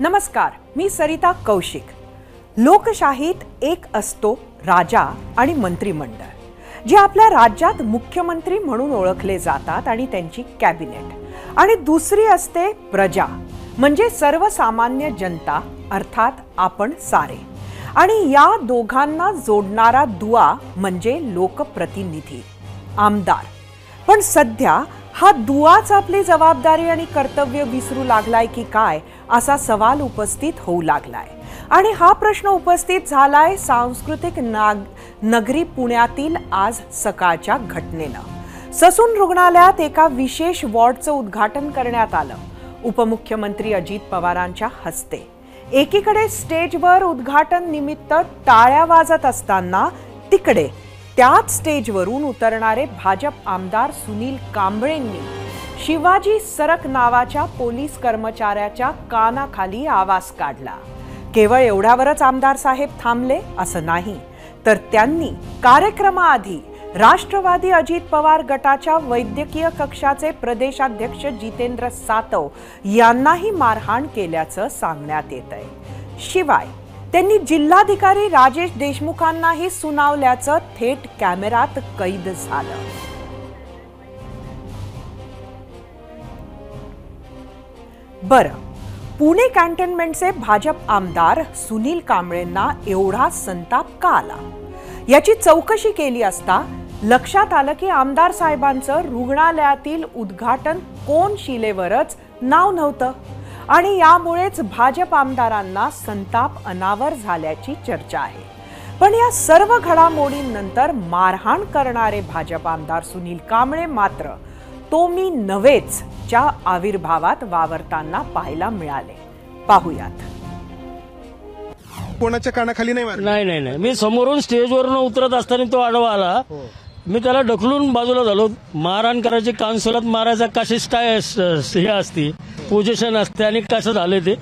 नमस्कार, मी सरिता कौशिक। लोकशाहीत एक असतो राजा आणि मंत्रिमंडळ, जे आपल्या राज्यात मुख्यमंत्री म्हणून ओळखले जातात आणि त्यांची कॅबिनेट, आणि दुसरी असते प्रजा म्हणजे सर्वसामान्य जनता, अर्थात आपण सारे। आणि या दोघांना जोडणारा दुवा म्हणजे लोकप्रतिनिधी, आमदार। पण सध्या हा दुवाच आपली जबाबदारी आणि कर्तव्य विसरू लागलाय की काय असा सवाल उपस्थित होऊ लागलाय। आणि हा प्रश्न उपस्थित झालाय सांस्कृतिक नगरी पुण्यातील आज सकाळच्या घटनेनं। ससून रुग्णालयात एका विशेष वॉर्डचं उद्घाटन करण्यात आलं, उपमुख्यमंत्री अजित पवारांच्या हस्ते। एकीकडे स्टेजवर उद्घाटन निमित्त टाळ्या वाजत असताना तिकडे त्याच स्टेजवरून उतरणारे भाजप आमदार सुनील कांबळेंनी शिवाजी सरक नावाच्या पोलीस कर्मचाऱ्याच्या कानाखाली आवाज काढला। केवळ एवढ्यावरच आमदार साहेब थांबले असं नाही, तर त्यांनी कार्यक्रमाआधी राष्ट्रवादी अजित पवार गटाच्या वैद्यकीय कक्षाचे प्रदेशाध्यक्ष जितेंद्र सातव यांनाही मारहाण केल्याचं सांगण्यात येतंय। शिवाय त्यांनी जिल्हाधिकारी राजेश देशमुखांनाही सुनावल्याचं थेट कॅमेऱ्यात कैद झालं। बरं, पुणे कॅन्टोन्मेंटचे भाजप आमदार सुनील कांबळेंना एवढा संताप का आला याची चौकशी केली असता लक्षात आलं की आमदार साहेबांचं रुग्णालयातील उद्घाटन कोनशिलेवरच नाव नव्हतं, आणि यामुळेच भाजप आमदारांना संताप अनावर झाल्याची चर्चा आहे। पण या सर्व घडामोडींनंतर मारहाण करणारे भाजप आमदार सुनील कांबळे मात्र तो मी नव्हेच च्या आविर्भावात वावरताना पाहायला मिळाले। पाहूयात। कोणाच्या कानाखाली नाही नाही, मी समोरून स्टेजवरून उतरत असताना तो आडवा आला। मी त्याला ढकलून बाजूला झालो। मारहाण करायची, काउन्सिलात मारायचा कशी हे असती, पोझिशन असते आणि कसं झालं ते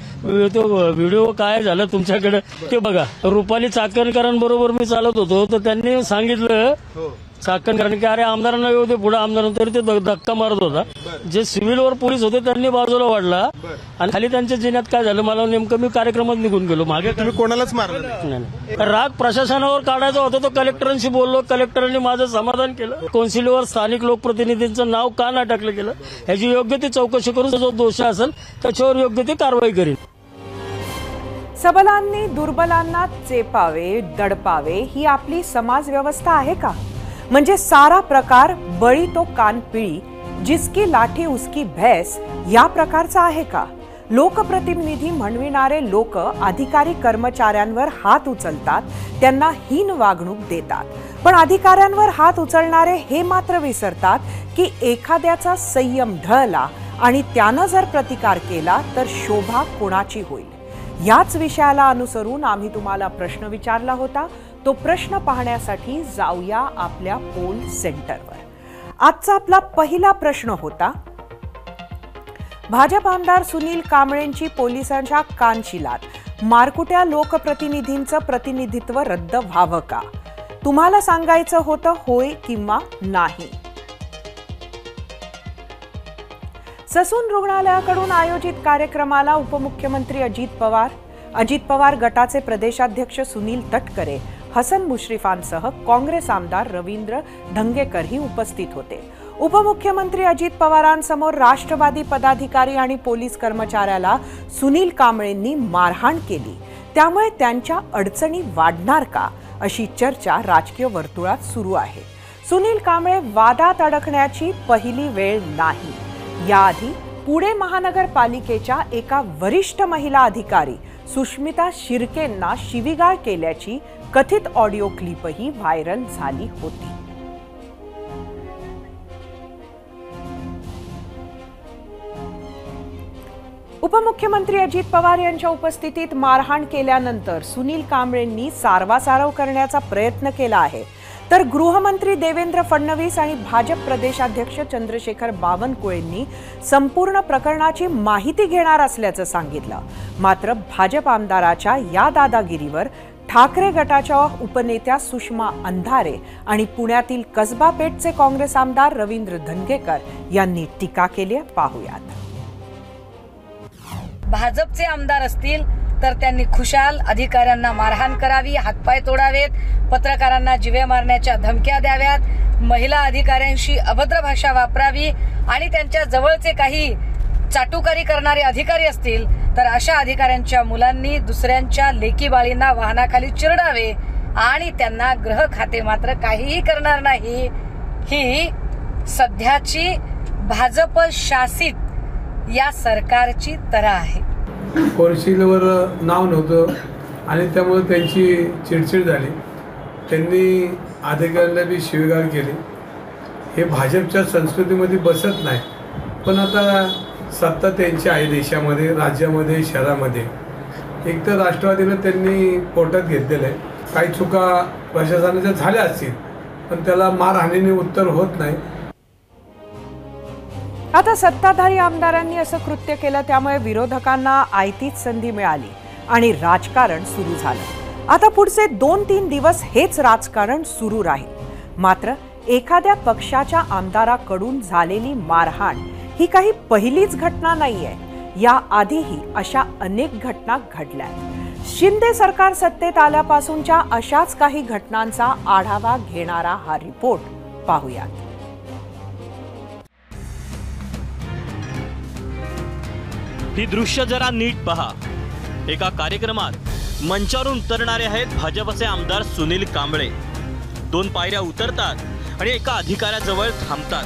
तो व्हिडिओ काय झालं तुमच्याकडे ते बघा। रुपाली चाकणकरांबरोबर मी चालत होतो, तर त्यांनी सांगितलं चाकणकरांनी की अरे आमदारांना येऊ दे पुढे, आमदारांना तरी ते धक्का मारत होता। जे सिव्हिलवर पोलीस होते त्यांनी बाजूला वाढला आणि खाली त्यांच्या जिन्यात काय झालं मला नेमकं, मी कार्यक्रमात निघून गेलो मागे। तुम्ही कोणालाच मारलं नाही, राग प्रशासनावर काढायचा होता तो कलेक्टरांशी बोललो, कलेक्टरांनी माझं समाधान केलं। कौन्सिलवर स्थानिक लोकप्रतिनिधींचं नाव का नाही टाकलं गेलं ह्याची योग्य ती चौकशी करून जो दोषी असेल त्याच्यावर योग्य ती कारवाई करेल। सबलांनी दुर्बलांना चेपावे, दडपावे ही आपली समाज व्यवस्था आहे का? म्हणजे सारा प्रकार बळी तो कान पिळी, जिसकी लाठी उसकी भैंस या प्रकारचा आहे का? लोकप्रतिनिधी म्हणविणारे लोक अधिकारी कर्मचाऱ्यांवर हात उचलतात, त्यांना हीन वागणूक देतात। पण अधिकाऱ्यांवर हात उचलणारे हे मात्र विसरतात की एखाद्याचा संयम ढळला आणि त्यानं जर प्रतिकार केला तर शोभा कोणाची होईल। याच विषयाला अनुसरून आम्ही तुम्हाला प्रश्न विचारला होता। तो प्रश्न पाहण्यासाठी जाऊया आपल्या पोल सेंटरवर। आजचा आपला पहिला प्रश्न होता, भाजप आमदार सुनील कांबळेंची पोलिसांच्या कानशिलात मारकुट्या लोकप्रतिनिधींचं प्रतिनिधित्व रद्द व्हावं का? तुम्हाला सांगायचं होतं होय किंवा नाही। ससून रुग्णालयाकडून आयोजित कार्यक्रमाला उपमुख्यमंत्री अजित पवार गटाचे प्रदेशाध्यक्ष सुनील तटकरे, हसन मुश्रीफांसह काँग्रेस आमदार रवींद्र धंगेकरही उपस्थित होते। उपमुख्यमंत्री अजित पवारांसमोर राष्ट्रवादी पदाधिकारी आणि पोलीस कर्मचाऱ्याला सुनील कांबळेंनी मारहाण केली, त्यामुळे त्यांच्या अडचणी वाढणार का अशी चर्चा राजकीय वर्तुळात सुरू आहे। सुनील कांबळे वादात अडकण्याची पहिली वेळ नाही। याआधी पुणे महानगरपालिकेच्या एका वरिष्ठ महिला अधिकारी सुष्मिता शिर्केंना शिवीगाळ केल्याची कथित ऑडिओ क्लिपही व्हायरल झाली होती। उपमुख्यमंत्री अजित पवार यांच्या उपस्थितीत मारहाण केल्यानंतर सुनील कांबळेंनी सारवासारव करण्याचा प्रयत्न केला आहे, तर गृहमंत्री देवेंद्र फडणवीस आणि भाजप प्रदेशाध्यक्ष चंद्रशेखर बावनकुळेंनी संपूर्ण प्रकरणाची माहिती घेणार असल्याचं सांगितलं। मात्र भाजप आमदाराच्या या दादागिरीवर ठाकरे गटाच्या उपनेत्या सुषमा अंधारे आणि पुण्यातील कसबा पेठचे काँग्रेस आमदार रवींद्र धंगेकर यांनी टीका केली। पाहूयात। भाजपचे आमदार असतील तर त्यांनी खुशाल अधिकाऱ्यांना मारहाण करावी, हातपाय तोडावेत, पत्रकारांना जीवे मारण्याच्या धमक्या द्याव्यात, महिला अधिकाऱ्यांशी अभद्र भाषा वापरावी आणि त्यांच्या जवळचे काही चाटुकारी करणारे अधिकारी असतील तर अशा अधिकाऱ्यांच्या मुलांनी दुसऱ्यांच्या लेकी बाळींना वाहनाखाली चिरडावे आणि त्यांना गृह खाते मात्र काहीही करणार नाही. ही सध्याची भाजप शासित या सरकारची तऱ्हा आहे. कौन्सिलवर नाव नव्हतं आणि त्यामुळे त्यांची चिडचिड झाली. त्यांनी अधिकाऱ्यांना बी शिवीगाळ केली. हे भाजपच्या संस्कृतीमध्ये बसत नाही. पण आता सत्ता त्यांची आहे देशामध्ये, राज्यामध्ये, शहरामध्ये. एक तर राष्ट्रवादीला त्यांनी पोटात घेतलेलं आहे. काही चुका प्रशासनाच्या झाल्या असतील पण त्याला मारहाणीने उत्तर होत नाही. आता सत्ताधारी आमदारांनी असं कृत्य केलं त्यामुळे विरोधकांना आयतीच संधी मिळाली आणि राजकारण सुरू झालं. आता पुढचे 2-3 दिवस हेच राजकारण सुरू राहील. मात्र एखाद्या पक्षाच्या आमदाराकडून झालेली मारहाण ही काही पहिलीच घटना नाहीये. या आधीही अशा अनेक घटना घडल्यात. शिंदे सरकार सत्तेत आल्यापासूनच्या अशाच काही घटनांचा आढावा घेणारा हा रिपोर्ट पाहूयात. ही दृश्य जरा नीट पहा. एका कार्यक्रमात मंचावरून उतरणारे आहेत भाजपचे आमदार सुनील कांबळे. 2 पायऱ्या उतरतात आणि एका अधिकाऱ्याजवळ थांबतात.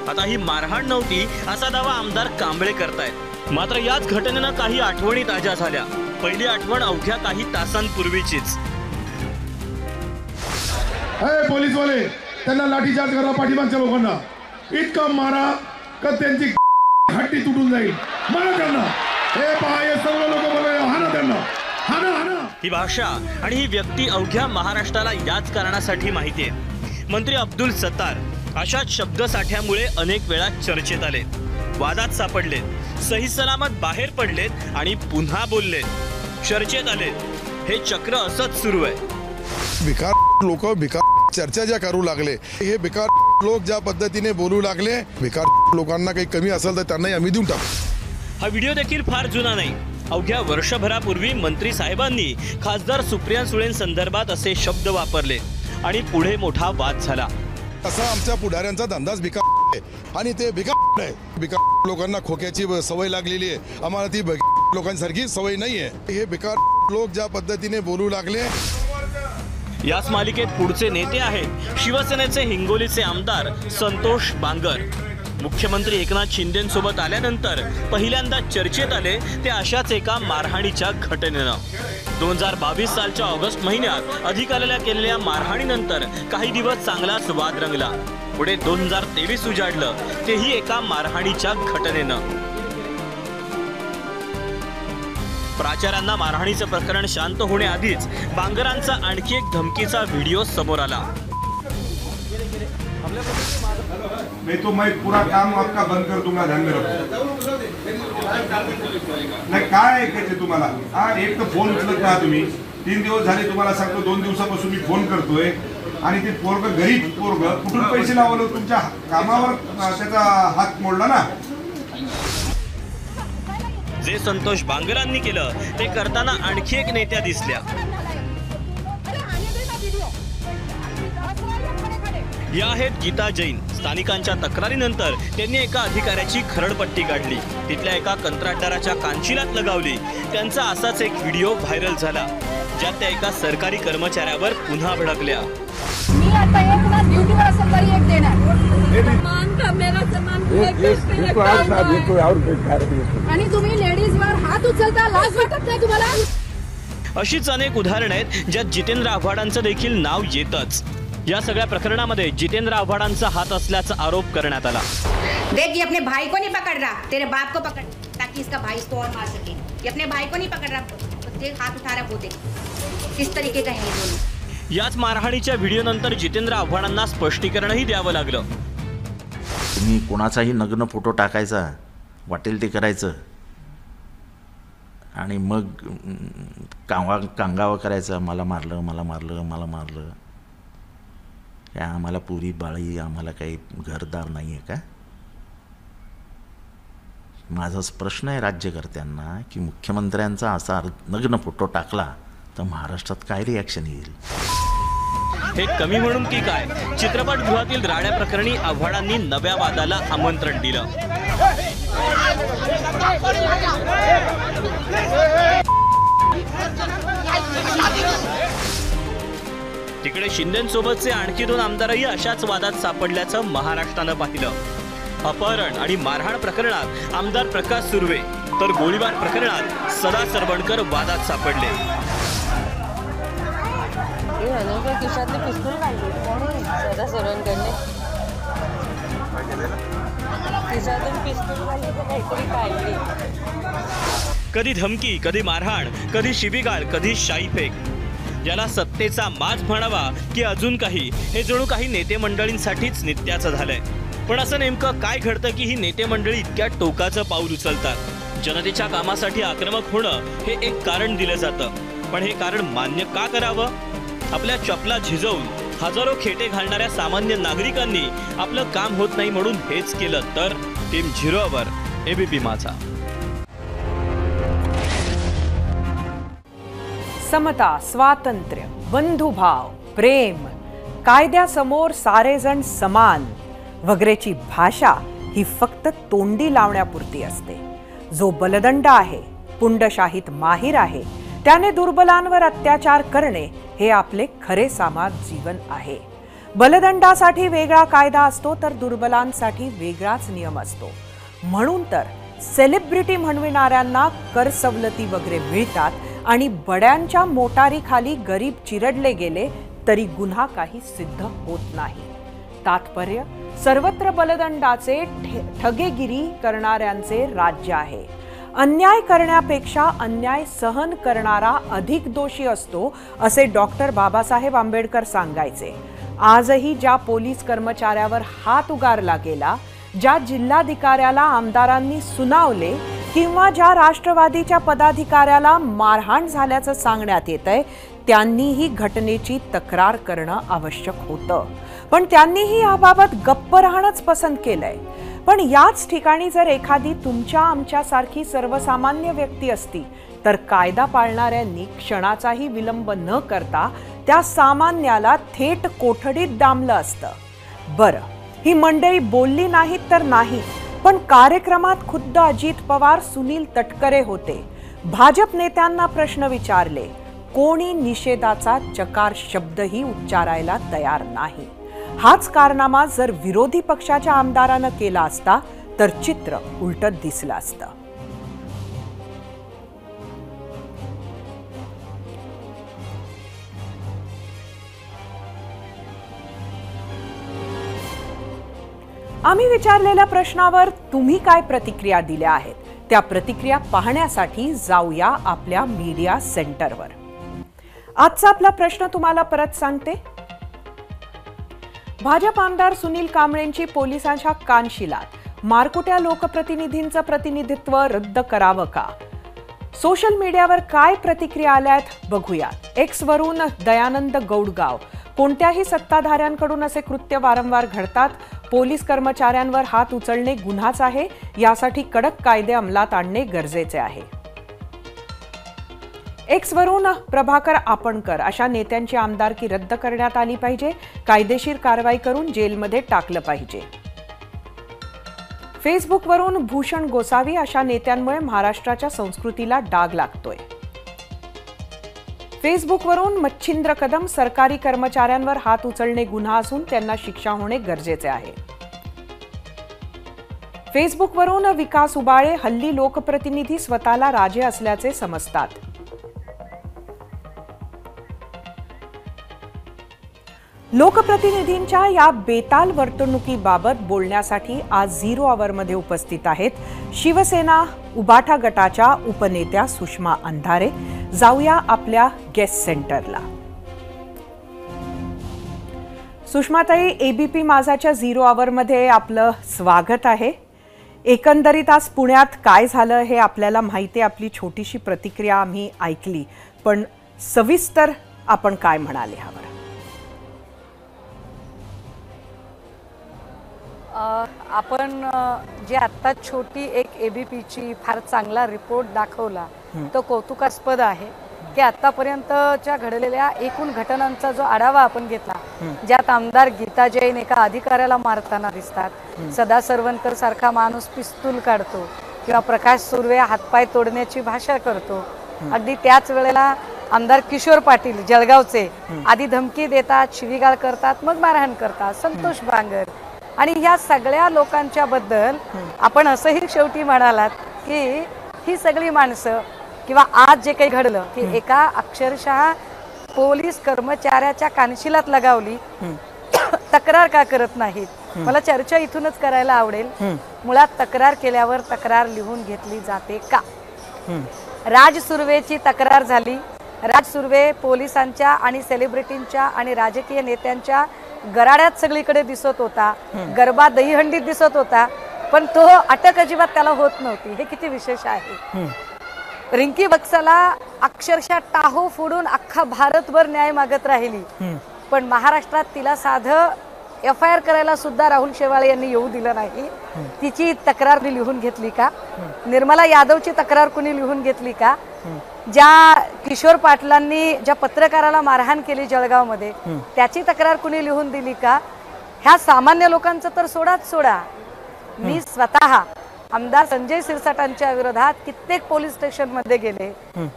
आता ही मारहाण नव्हती असा दावा आमदार कांबळे करतायत. मात्र याच घटनेनं काही आठवणी ताज्या झाल्या. पहिली आठवण अवघ्या काही तासांपूर्वीचीच. पोलीसवाले त्यांना लाठीचार्ज करा, पाठीमागच्या लोकांना इतका मारा का त्यांची हड्डी तुटून जाईल. मारा त्यांना. हे पहा, हे सर्व लोक बोलले, हाना त्यांना, हाना हाना. ही भाषा आणि ही व्यक्ती अवघ्या महाराष्ट्राला याच कारणासाठी माहिती आहे. मंत्री अब्दुल सत्तार अशाच शब्दसाठ्यामुळे अनेक वेळा चर्चेत आलेत, वादात सापडलेत, सही सलामत बाहेर पडलेत आणि पुन्हा बोललेत, चर्चेत आलेत. हे चक्र असंच सुरू आहे. भिकार लोक भिकार चर्चा ज्या करू लागले, हे भिकार लोक ज्या पद्धतीने बोलू लागले, भिकार लोकांना काही कमी असेल तर त्यांनाही आम्ही देऊन टाकू. हा व्हिडिओ देखील फार जुना नाही. अवघ्या वर्षभरापूर्वी मंत्री साहेबांनी खासदार सुप्रिया सुळेंसंदर्भात असे शब्द वापरले आणि पुढे मोठा वाद झाला. असा आमच्या पुढाऱ्यांचा धंदाच भिकार आहे आणि ते भिकार आहे. भिकार लोकांना खोक्याची सवय लागलेली आहे. आम्हाला ती लोकांसारखी सवय नाही आहे. हे भिकार लोक ज्या पद्धतीने बोलू लागले. याच मालिकेत पुढचे नेते आहेत शिवसेनेचे हिंगोलीचे आमदार संतोष बांगर. मुख्यमंत्री एकनाथ शिंदेंसोबत आल्यानंतर पहिल्यांदा चर्चेत आले ते अशाच एका मारहाणीच्या घटनेनं. 2022 सालच्या ऑगस्ट महिन्यात अधिकाऱ्याला केलेल्या मारहाणीनंतर काही दिवस चांगलाच वाद रंगला. पुढे 2023 उजाडलं, तेही एका मारहाणीच्या घटनेनं. प्राचार्यांना मारहाणीचं प्रकरण शांत होण्याआधीच बांगरांचा आणखी एक धमकीचा व्हिडिओ समोर आला. मैं पूरा काम आपका बंद कर दूंगा, ध्यान में रखो. नाही काय ऐकायचं तुम्हाला? एक तर फोन उचलत नाही तुम्ही. 3 दिवस झाले तुम्हाला सांगतो, 2 दिवसापासून मी फोन करतोय आणि ते पोरग गरीब पोरग कुठून पैसे लावलं? तुमच्या कामावर त्याचा हात मोडला ना. जे संतोष बांगरांनी केलं ते करताना आणखी एक नेत्या दिसल्या. या आहेत गीता जैन. स्थानिकांच्या तक्रारीनंतर त्यांनी एका अधिकाऱ्याची खरडपट्टी काढली, तिथल्या एका कंत्राटदाराच्या कानशिलात लगावली. त्यांचा असाच एक व्हिडिओ व्हायरल झाला, ज्यात त्या एका सरकारी कर्मचाऱ्यावर पुन्हा भडकल्या. मी आता एक ना ड्यूटीवर असेल तरी एक देणार. आणि तुम्ही लेडीजवर हात उचलता, लाज वाटत नाही तुम्हाला? अशीच अनेक उदाहरणं आहेत ज्यात जितेंद्र आव्हाडांचं देखील नाव येतच. या सगळ्या प्रकरणामध्ये जितेंद्र आव्हाडांचा हात असल्याचा आरोप करण्यात आला. देख, ये अपने भाई को नहीं पकड़ रहा, तेरे बाप को पकड़, ताकि इसका भाई इसको और मार सके. ये अपने भाई को नहीं पकड़ रहा, देख हाथ उठा रहा, वो देख किस तरीके का है ये दोनों. याच मारहाणीच्या व्हिडिओनंतर जितेंद्र आव्हाडांना स्पष्टीकरणही द्यावं लागलं. तुम्ही कोणाचाही नग्न फोटो टाकायचा, वाटेल ते करायचं आणि मग कांगावा करायचा, मला मारलं, मला मारलं, मला मारलं. या आम्हाला पुरी बाळी, आम्हाला काही घरदार नाही आहे का? माझा प्रश्न आहे राज्यकर्त्यांना की मुख्यमंत्र्यांचा असा नग्न फोटो टाकला तर महाराष्ट्रात काय रिॲक्शन येईल? हे कमी म्हणून की काय, चित्रपटगृहातील राड्या प्रकरणी आव्हाडांनी नव्या वादाला आमंत्रण दिलं. तिकडे शिंदेंसोबतचे आणखी 2 आमदारही अशाच वादात सापडल्याचं महाराष्ट्रानं पाहिलं. अपहरण आणि मारहाण प्रकरणात आमदार प्रकाश सुर्वे तर गोळीबार प्रकरणात सदा सरवणकर वादात सापडले. खिशातले पिस्तूल काढले सदा सरवणकरने, खिशातून पिस्तूल काढले तर काहीतरी काढली. कधी धमकी, कधी मारहाण, कधी शिवीगाळ, कधी शाईफेक. ज्याला सत्तेचा माज म्हणावा की अजून काही, हे जणू काही नेते मंडळींसाठीच नित्याचं झालंय. पण असं नेमकं काय घडतं की ही नेते मंडळी इतक्या टोकाचं पाऊल उचलतात? जनतेच्या कामासाठी आक्रमक होणं हे एक कारण दिलं जातं, पण हे कारण मान्य का करावं? आपल्या चपला झिजवून हजारो खेटे घालणाऱ्या सामान्य नागरिकांनी आपलं काम होत नाही म्हणून हेच केलं तर? टीम 0वर एबीपी माझा. समता, स्वातंत्र्य, बंधुभाव, प्रेम, कायद्यासमोर सारेजण समान वगैरेची भाषा ही फक्त तोंडी लावण्यापुरती असते. जो बलदंड आहे, पुंडशाहीत माहीर आहे, त्याने दुर्बलांवर अत्याचार करणे हे आपले खरे समाज जीवन आहे. बलदंडासाठी वेगळा कायदा असतो तर दुर्बलांसाठी वेगळाच नियम असतो. म्हणून तर सेलिब्रिटी म्हणविणाऱ्यांना कर सवलती वगैरे मिळतात आणि बड्यांच्या मोटारीखाली गरीब चिरडले गेले तरी गुन्हा काही सिद्ध होत नाही. तात्पर्य, सर्वत्र बलदंडाचे ठगेगिरी करणाऱ्यांचे राज्य आहे. अन्याय करण्यापेक्षा अन्याय सहन करणारा अधिक दोषी असतो असे डॉक्टर बाबासाहेब आंबेडकर सांगायचे. आजही ज्या पोलीस कर्मचाऱ्यावर हात उगारला गेला, ज्या जिल्हाधिकाऱ्याला आमदारांनी सुनावले किंवा ज्या राष्ट्रवादीच्या पदाधिकाऱ्याला मारहाण झाल्याचं सांगण्यात येतंय, त्यांनीही घटनेची तक्रार करणं आवश्यक होतं. पण त्यांनीही याबाबत गप्प राहणंच पसंत केलंय. पण याच ठिकाणी जर एखादी तुमच्या आमच्यासारखी सर्वसामान्य व्यक्ती असती तर कायदा पाळणाऱ्यांनी क्षणाचाही विलंब न करता त्या सामान्याला थेट कोठडीत डांबलं असतं. बरं, ही मंडळी बोलली नाहीत तर नाही, पण कार्यक्रमात खुद्द अजित पवार, सुनील तटकरे होते. भाजप नेत्यांना प्रश्न विचारले, कोणी निषेधाचा चकार शब्दही उच्चारायला तयार नाही. हाच कारनामा जर विरोधी पक्षाच्या आमदारानं केला असता तर चित्र उलटं दिसलं असतं. आम्ही विचारलेल्या प्रश्नावर तुम्ही काय प्रतिक्रिया दिल्या आहेत, त्या प्रतिक्रिया पाहण्यासाठी जाऊया आपल्या मीडिया सेंटरवर. आजचा आपला प्रश्न तुम्हाला परत सांगते. भाजप आमदार सुनील कांबळेंची पोलिसांच्या कानशिलात, मारकुट्या लोकप्रतिनिधींचं प्रतिनिधित्व रद्द करावं का? सोशल मीडियावर काय प्रतिक्रिया आल्यात बघूयात. एक्स वरून दयानंद गौडगाव, कोणत्याही सत्ताधाऱ्यांकडून असे कृत्य वारंवार घडतात. पोलीस कर्मचाऱ्यांवर हात उचलणे गुन्हाच आहे. यासाठी कडक कायदे अंमलात आणणे गरजेचे आहे. एक्स वरून प्रभाकर आपणकर, अशा नेत्यांची आमदारकी रद्द करण्यात आली पाहिजे. कायदेशीर कारवाई करून जेलमध्ये टाकलं पाहिजे. फेसबुकवरून भूषण गोसावी, अशा नेत्यांमुळे महाराष्ट्राच्या संस्कृतीला डाग लागतोय. फेसबुकवरून मच्छिंद्र कदम, सरकारी कर्मचाऱ्यांवर हात उचलणे गुन्हा असून त्यांना शिक्षा होणे गरजेचे आहे. फेसबुकवरून विकास उबाळे, हल्ली लोकप्रतिनिधी स्वतःला राजे असल्याचे समजतात. लोकप्रतिनिधींच्या या बेताल वर्तणुकीबाबत बोलण्यासाठी आज 0 आवरमध्ये उपस्थित आहेत शिवसेना उबाठा गटाच्या उपनेत्या सुषमा अंधारे. जाऊया आपल्या गेस्ट सेंटरला. सुषमाताई, एबीपी माझाच्या 0 आवरमध्ये आपलं स्वागत आहे. एकंदरीत आज पुण्यात काय झालं हे आपल्याला माहिती आहे. आपली छोटीशी प्रतिक्रिया आम्ही ऐकली, पण सविस्तर आपण काय म्हणाले ह्यावर? आपण जे आत्ता छोटी एक ABPची फार चांगला रिपोर्ट दाखवला तो कौतुकास्पद आहे की आतापर्यंतच्या घडलेल्या एकूण घटनांचा जो आढावा आपण घेतला, ज्यात आमदार गीता जैन एका अधिकाऱ्याला मारताना दिसतात, सदा सरवणकर सारखा माणूस पिस्तूल काढतो किंवा प्रकाश सुर्वे हातपाय तोडण्याची भाषा करतो, अगदी त्याच वेळेला आमदार किशोर पाटील जळगावचे आधी धमकी देतात, शिवीगाळ करतात, मग मारहाण करतात, संतोष बांगर, आणि ह्या सगळ्या लोकांच्या बद्दल आपण असंही शेवटी म्हणालात की ही सगळी माणसं किंवा आज जे काही घडलं की एका अक्षरशः पोलीस कर्मचाऱ्याच्या कानशिलात लगावली, तक्रार का करत नाहीत? मला चर्चा इथूनच करायला आवडेल. मुळात तक्रार केल्यावर तक्रार लिहून घेतली जाते का? राज सुर्वेची तक्रार झाली. राज सुर्वे पोलिसांच्या आणि सेलिब्रिटींच्या आणि राजकीय नेत्यांच्या गराड्यात सगळीकडे दिसत होता, गरबा दहीहंडीत दिसत होता, पण तो अटक अजिबात त्याला होत नव्हती. हे किती विशेष आहे. रिंकी बक्साला अक्षरशः टाहो फोडून अख्खा भारतभर न्याय मागत राहिली, पण महाराष्ट्रात तिला साधं FIR करायला सुद्धा राहुल शेवाळे यांनी येऊ दिलं नाही. तिची तक्रार लिहून घेतली का? निर्मला यादवची तक्रार कुणी लिहून घेतली का? ज्या किशोर पाटलांनी ज्या पत्रकाराला मारहाण केली जळगावमध्ये त्याची तक्रार कुणी लिहून दिली का? ह्या सामान्य लोकांचं तर सोडाच सोडा. मी स्वतः आमदार संजय सिरसाटांच्या विरोधात कित्येक पोलीस स्टेशन मध्ये गेले.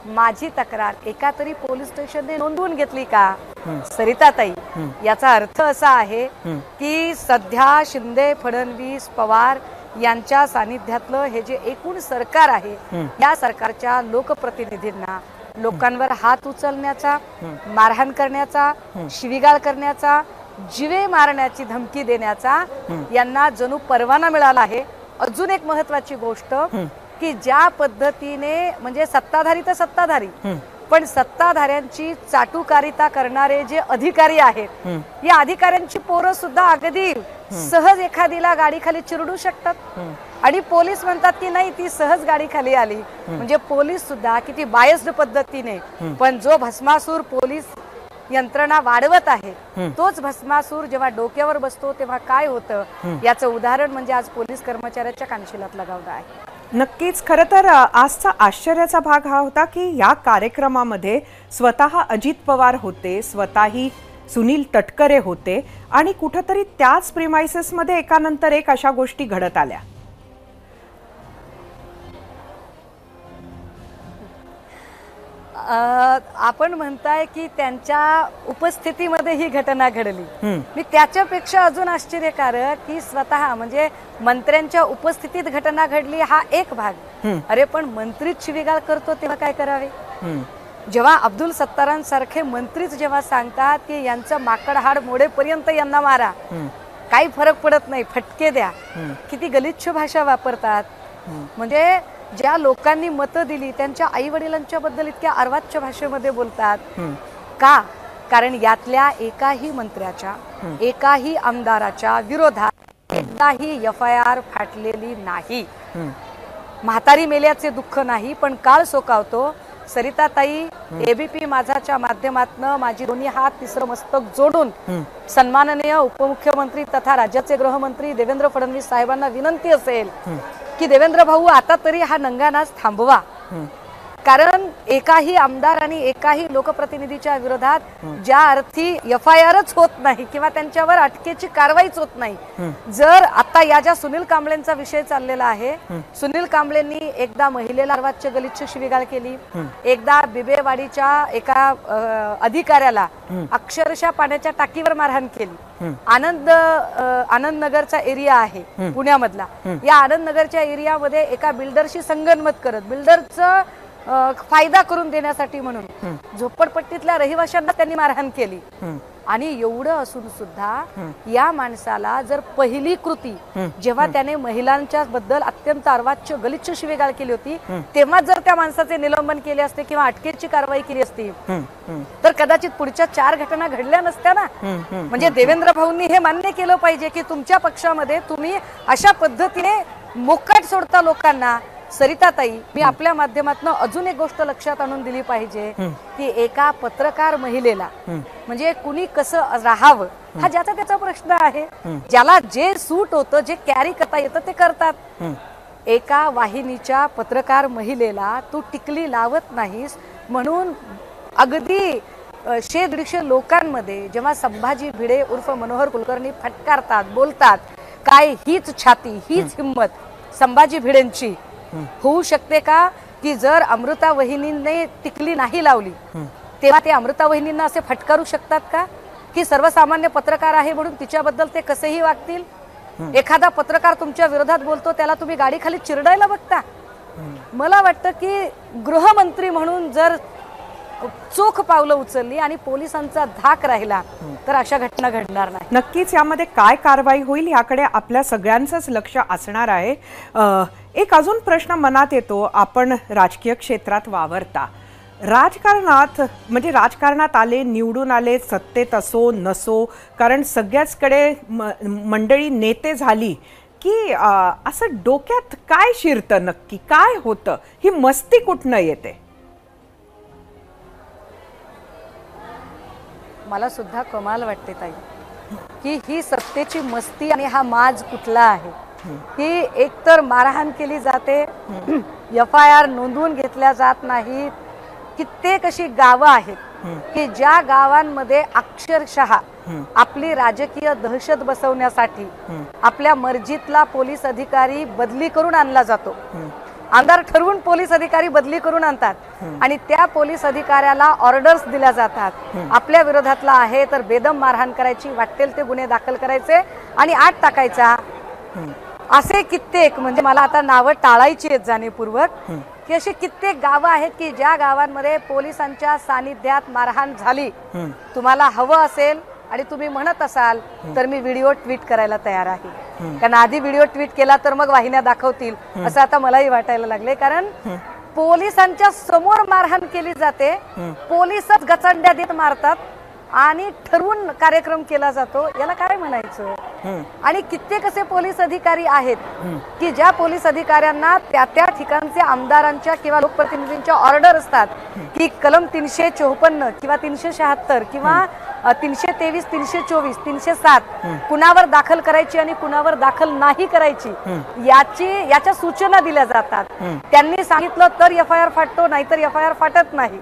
माझी तक्रार एका तरी पोलीस स्टेशनने नोंदवून घेतली का? सरिताताई, याचा अर्थ असा आहे की सध्या शिंदे, फडणवीस, पवार यांच्या सानिध्यातलं हे जे एकूण सरकार आहे, या सरकारच्या लोकप्रतिनिधींना लोकांवर हात उचलण्याचा, मारहाण करण्याचा, शिवीगाळ करण्याचा, जीवे मारण्याची धमकी देण्याचा यांना जणू परवाना मिळाला आहे. अजून एक महत्वाची गोष्ट की ज्या पद्धतीने म्हणजे सत्ताधारी तर सत्ताधारी, पण सत्ताधाऱ्यांची चाटुकारिता करणारे जे अधिकारी आहेत, या अधिकाऱ्यांची पोरं सुद्धा अगदी सहज एखादीला गाडी खाली चिरडू शकतात आणि पोलीस म्हणतात की नाही ती सहज गाडी खाली आली. म्हणजे पोलीस सुद्धा किती बायस्ड पद्धतीने, पण जो भस्मासूर पोलीस यंत्रणा वाढवत आहे तोच भस्मासूर जेव्हा डोक्यावर बसतो तेव्हा काय होतं याचं उदाहरण म्हणजे आज पोलीस कर्मचाऱ्याच्या कानशिलात लगावलं आहे. नक्कीच. खरं तर आजचा आश्चर्याचा भाग हा होता की या कार्यक्रमामध्ये स्वतः अजित पवार होते, स्वतःही सुनील तटकरे होते आणि कुठेतरी त्याच प्रिमाइसेसमध्ये एकानंतर एक अशा गोष्टी घडत आल्या. आपण म्हणताय की त्यांच्या उपस्थितीमध्ये ही घटना घडली. मी त्याच्यापेक्षा अजून आश्चर्यकारक की स्वतः म्हणजे मंत्र्यांच्या उपस्थितीत घटना घडली हा एक भाग. अरे पण मंत्रीच शिवीगाळ करतो तेव्हा काय करावे? जेव्हा अब्दुल सत्तारांसारखे मंत्रीच जेव्हा सांगतात की यांचं माकड हाड मोडेपर्यंत यांना मारा, काही फरक पडत नाही, फटके द्या, किती गलिच्छ भाषा वापरतात. म्हणजे ज्या लोकांनी मतं दिली त्यांच्या आई वडिलांच्या बद्दल इतक्या अर्वाच्य भाषेमध्ये बोलतात का? कारण यातल्या एकाही मंत्र्याच्या, एकाही आमदाराच्या विरोधात एकदाही FIR फाटलेली नाही. म्हातारी मेल्याचे दुःख नाही, पण काळ सोकावतो. सरिताताई, ABP माझाच्या माध्यमातून माझी दोन्ही हात तिसरं मस्तक जोडून सन्माननीय उपमुख्यमंत्री तथा राज्याचे गृहमंत्री देवेंद्र फडणवीस साहेबांना विनंती असेल की देवेंद्र भाऊ आता तरी हा नंगानाच थांबवा. कारण एकाही आमदार आणि एकाही लोकप्रतिनिधीच्या विरोधात ज्या अर्थी FIRच होत नाही किंवा त्यांच्यावर अटकेची कारवाईच होत नाही. जर आता या ज्या सुनील कांबळेंचा विषय चाललेला आहे, सुनील कांबळेंनी एकदा महिलेला अर्वाच्य गलिच्छ शिवीगाळ केली, एकदा बिबेवाडीच्या एका अधिकाऱ्याला अक्षरशः पाण्याच्या टाकीवर मारहाण केली. आनंद नगरचा एरिया आहे पुण्यामधला, या आनंद नगरच्या एरियामध्ये एका बिल्डरशी संगनमत करत बिल्डरचं फायदा करून देण्यासाठी म्हणून झोपडपट्टीतल्या रहिवाशांना त्यांनी मारहाण केली. आणि एवढं असून सुद्धा या माणसाला जर पहिली कृती जेव्हा त्याने महिलांच्या बद्दल अत्यंत अर्वाच्य गलिच्छ शिवीगाळ केली होती तेव्हा जर त्या माणसाचे निलंबन केले असते किंवा अटकेची कारवाई केली असती तर कदाचित पुढच्या 4 घटना घडल्या नसत्या ना. म्हणजे देवेंद्र भाऊंनी हे मान्य केलं पाहिजे की तुमच्या पक्षामध्ये तुम्ही अशा पद्धतीने मोकाट सोडता लोकांना सरिताताई, मी आपल्या माध्यमातून अजून एक गोष्ट लक्षात आणून दिली पाहिजे की एका पत्रकार महिलेला म्हणजे कुणी कसं राहावं हा ज्याचा त्याचा प्रश्न आहे. ज्याला जे सूट होतं, जे कॅरी करता येतं ते करतात. एका वाहिनीच्या पत्रकार महिलेला तू टिकली लावत नाहीस म्हणून अगदी 100-150 लोकांमध्ये जेव्हा संभाजी भिडे उर्फ मनोहर कुलकर्णी फटकारतात, बोलतात, काय हीच छाती, हीच हिंमत संभाजी भिडेंची होऊ शकते का की जर अमृता वहिनीने टिकली नाही लावली तेव्हा ते अमृता वहिनींना असे फटकारू शकतात का की सर्वसामान्य पत्रकार आहे म्हणून तिच्याबद्दल ते कसेही वागतील? एखादा पत्रकार तुमच्या विरोधात बोलतो त्याला तुम्ही गाडीखाली चिरडायला बघता. मला वाटतं की गृहमंत्री म्हणून जर चोख पावलं उचलली आणि पोलिसांचा धाक राहिला तर अशा घटना घडणार नाही. नक्कीच यामध्ये काय कारवाई होईल याकडे आपल्या सगळ्यांचंच लक्ष असणार आहे. एक अजून प्रश्न मनात येतो, आपण राजकीय क्षेत्रात वावरता, राजकारणात म्हणजे राजकारणात आले, निवडून आले, सत्तेत असो नसो, कारण सगळ्याचकडे मंडळी नेते झाली की असं डोक्यात काय शिरतं, नक्की काय होतं, ही मस्ती कुठनं येते? मला सुद्धा कमाल वाटते ताई की ही सत्तेची मस्ती आणि हा माज कुठला आहे. ही एकतर मारहाण केली जाते, FIR नोंदवून घेतल्या जात नाहीत. कित्येक अशी गावं आहेत की ज्या गावांमध्ये अक्षरशः आपली राजकीय दहशत बसवण्यासाठी आपल्या मर्जीतला पोलीस अधिकारी बदली करून आणला जातो. आमदार ठरवून पोलीस अधिकारी बदली करून आणतात आणि त्या पोलीस अधिकाऱ्याला ऑर्डर्स दिल्या जातात, आपल्या विरोधातला आहे तर बेदम मारहाण करायची, वाटेल ते गुन्हे दाखल करायचे आणि आत टाकायचा. असे कित्येक, म्हणजे मला आता नावं टाळायची आहेत जाणीवपूर्वक, की अशी कित्येक गावं आहेत की ज्या गावांमध्ये पोलिसांच्या सानिध्यात मारहाण झाली. तुम्हाला हवं असेल आणि तुम्ही म्हणत असाल तर मी व्हिडिओ ट्विट करायला तयार आहे, कारण आधी व्हिडिओ ट्विट केला तर मग वाहिन्या दाखवतील असं आता मलाही वाटायला लागले. कारण पोलिसांच्या समोर मारहाण केली जाते, पोलिसच गचंड्या देत मारतात आणि ठरवून कार्यक्रम केला जातो, याला काय म्हणायचं? आणि कित्येक असे पोलीस अधिकारी आहेत की ज्या पोलीस अधिकाऱ्यांना त्या त्या ठिकाणचे आमदारांच्या किंवा लोकप्रतिनिधींच्या ऑर्डर असतात की कलम 354 किंवा 376 किंवा 323, 324, 307 कुणावर दाखल करायची आणि कुणावर दाखल नाही करायची याच्या सूचना दिल्या जातात. त्यांनी सांगितलं तर FIR फाटतो, नाहीतर FIR फाटत नाही.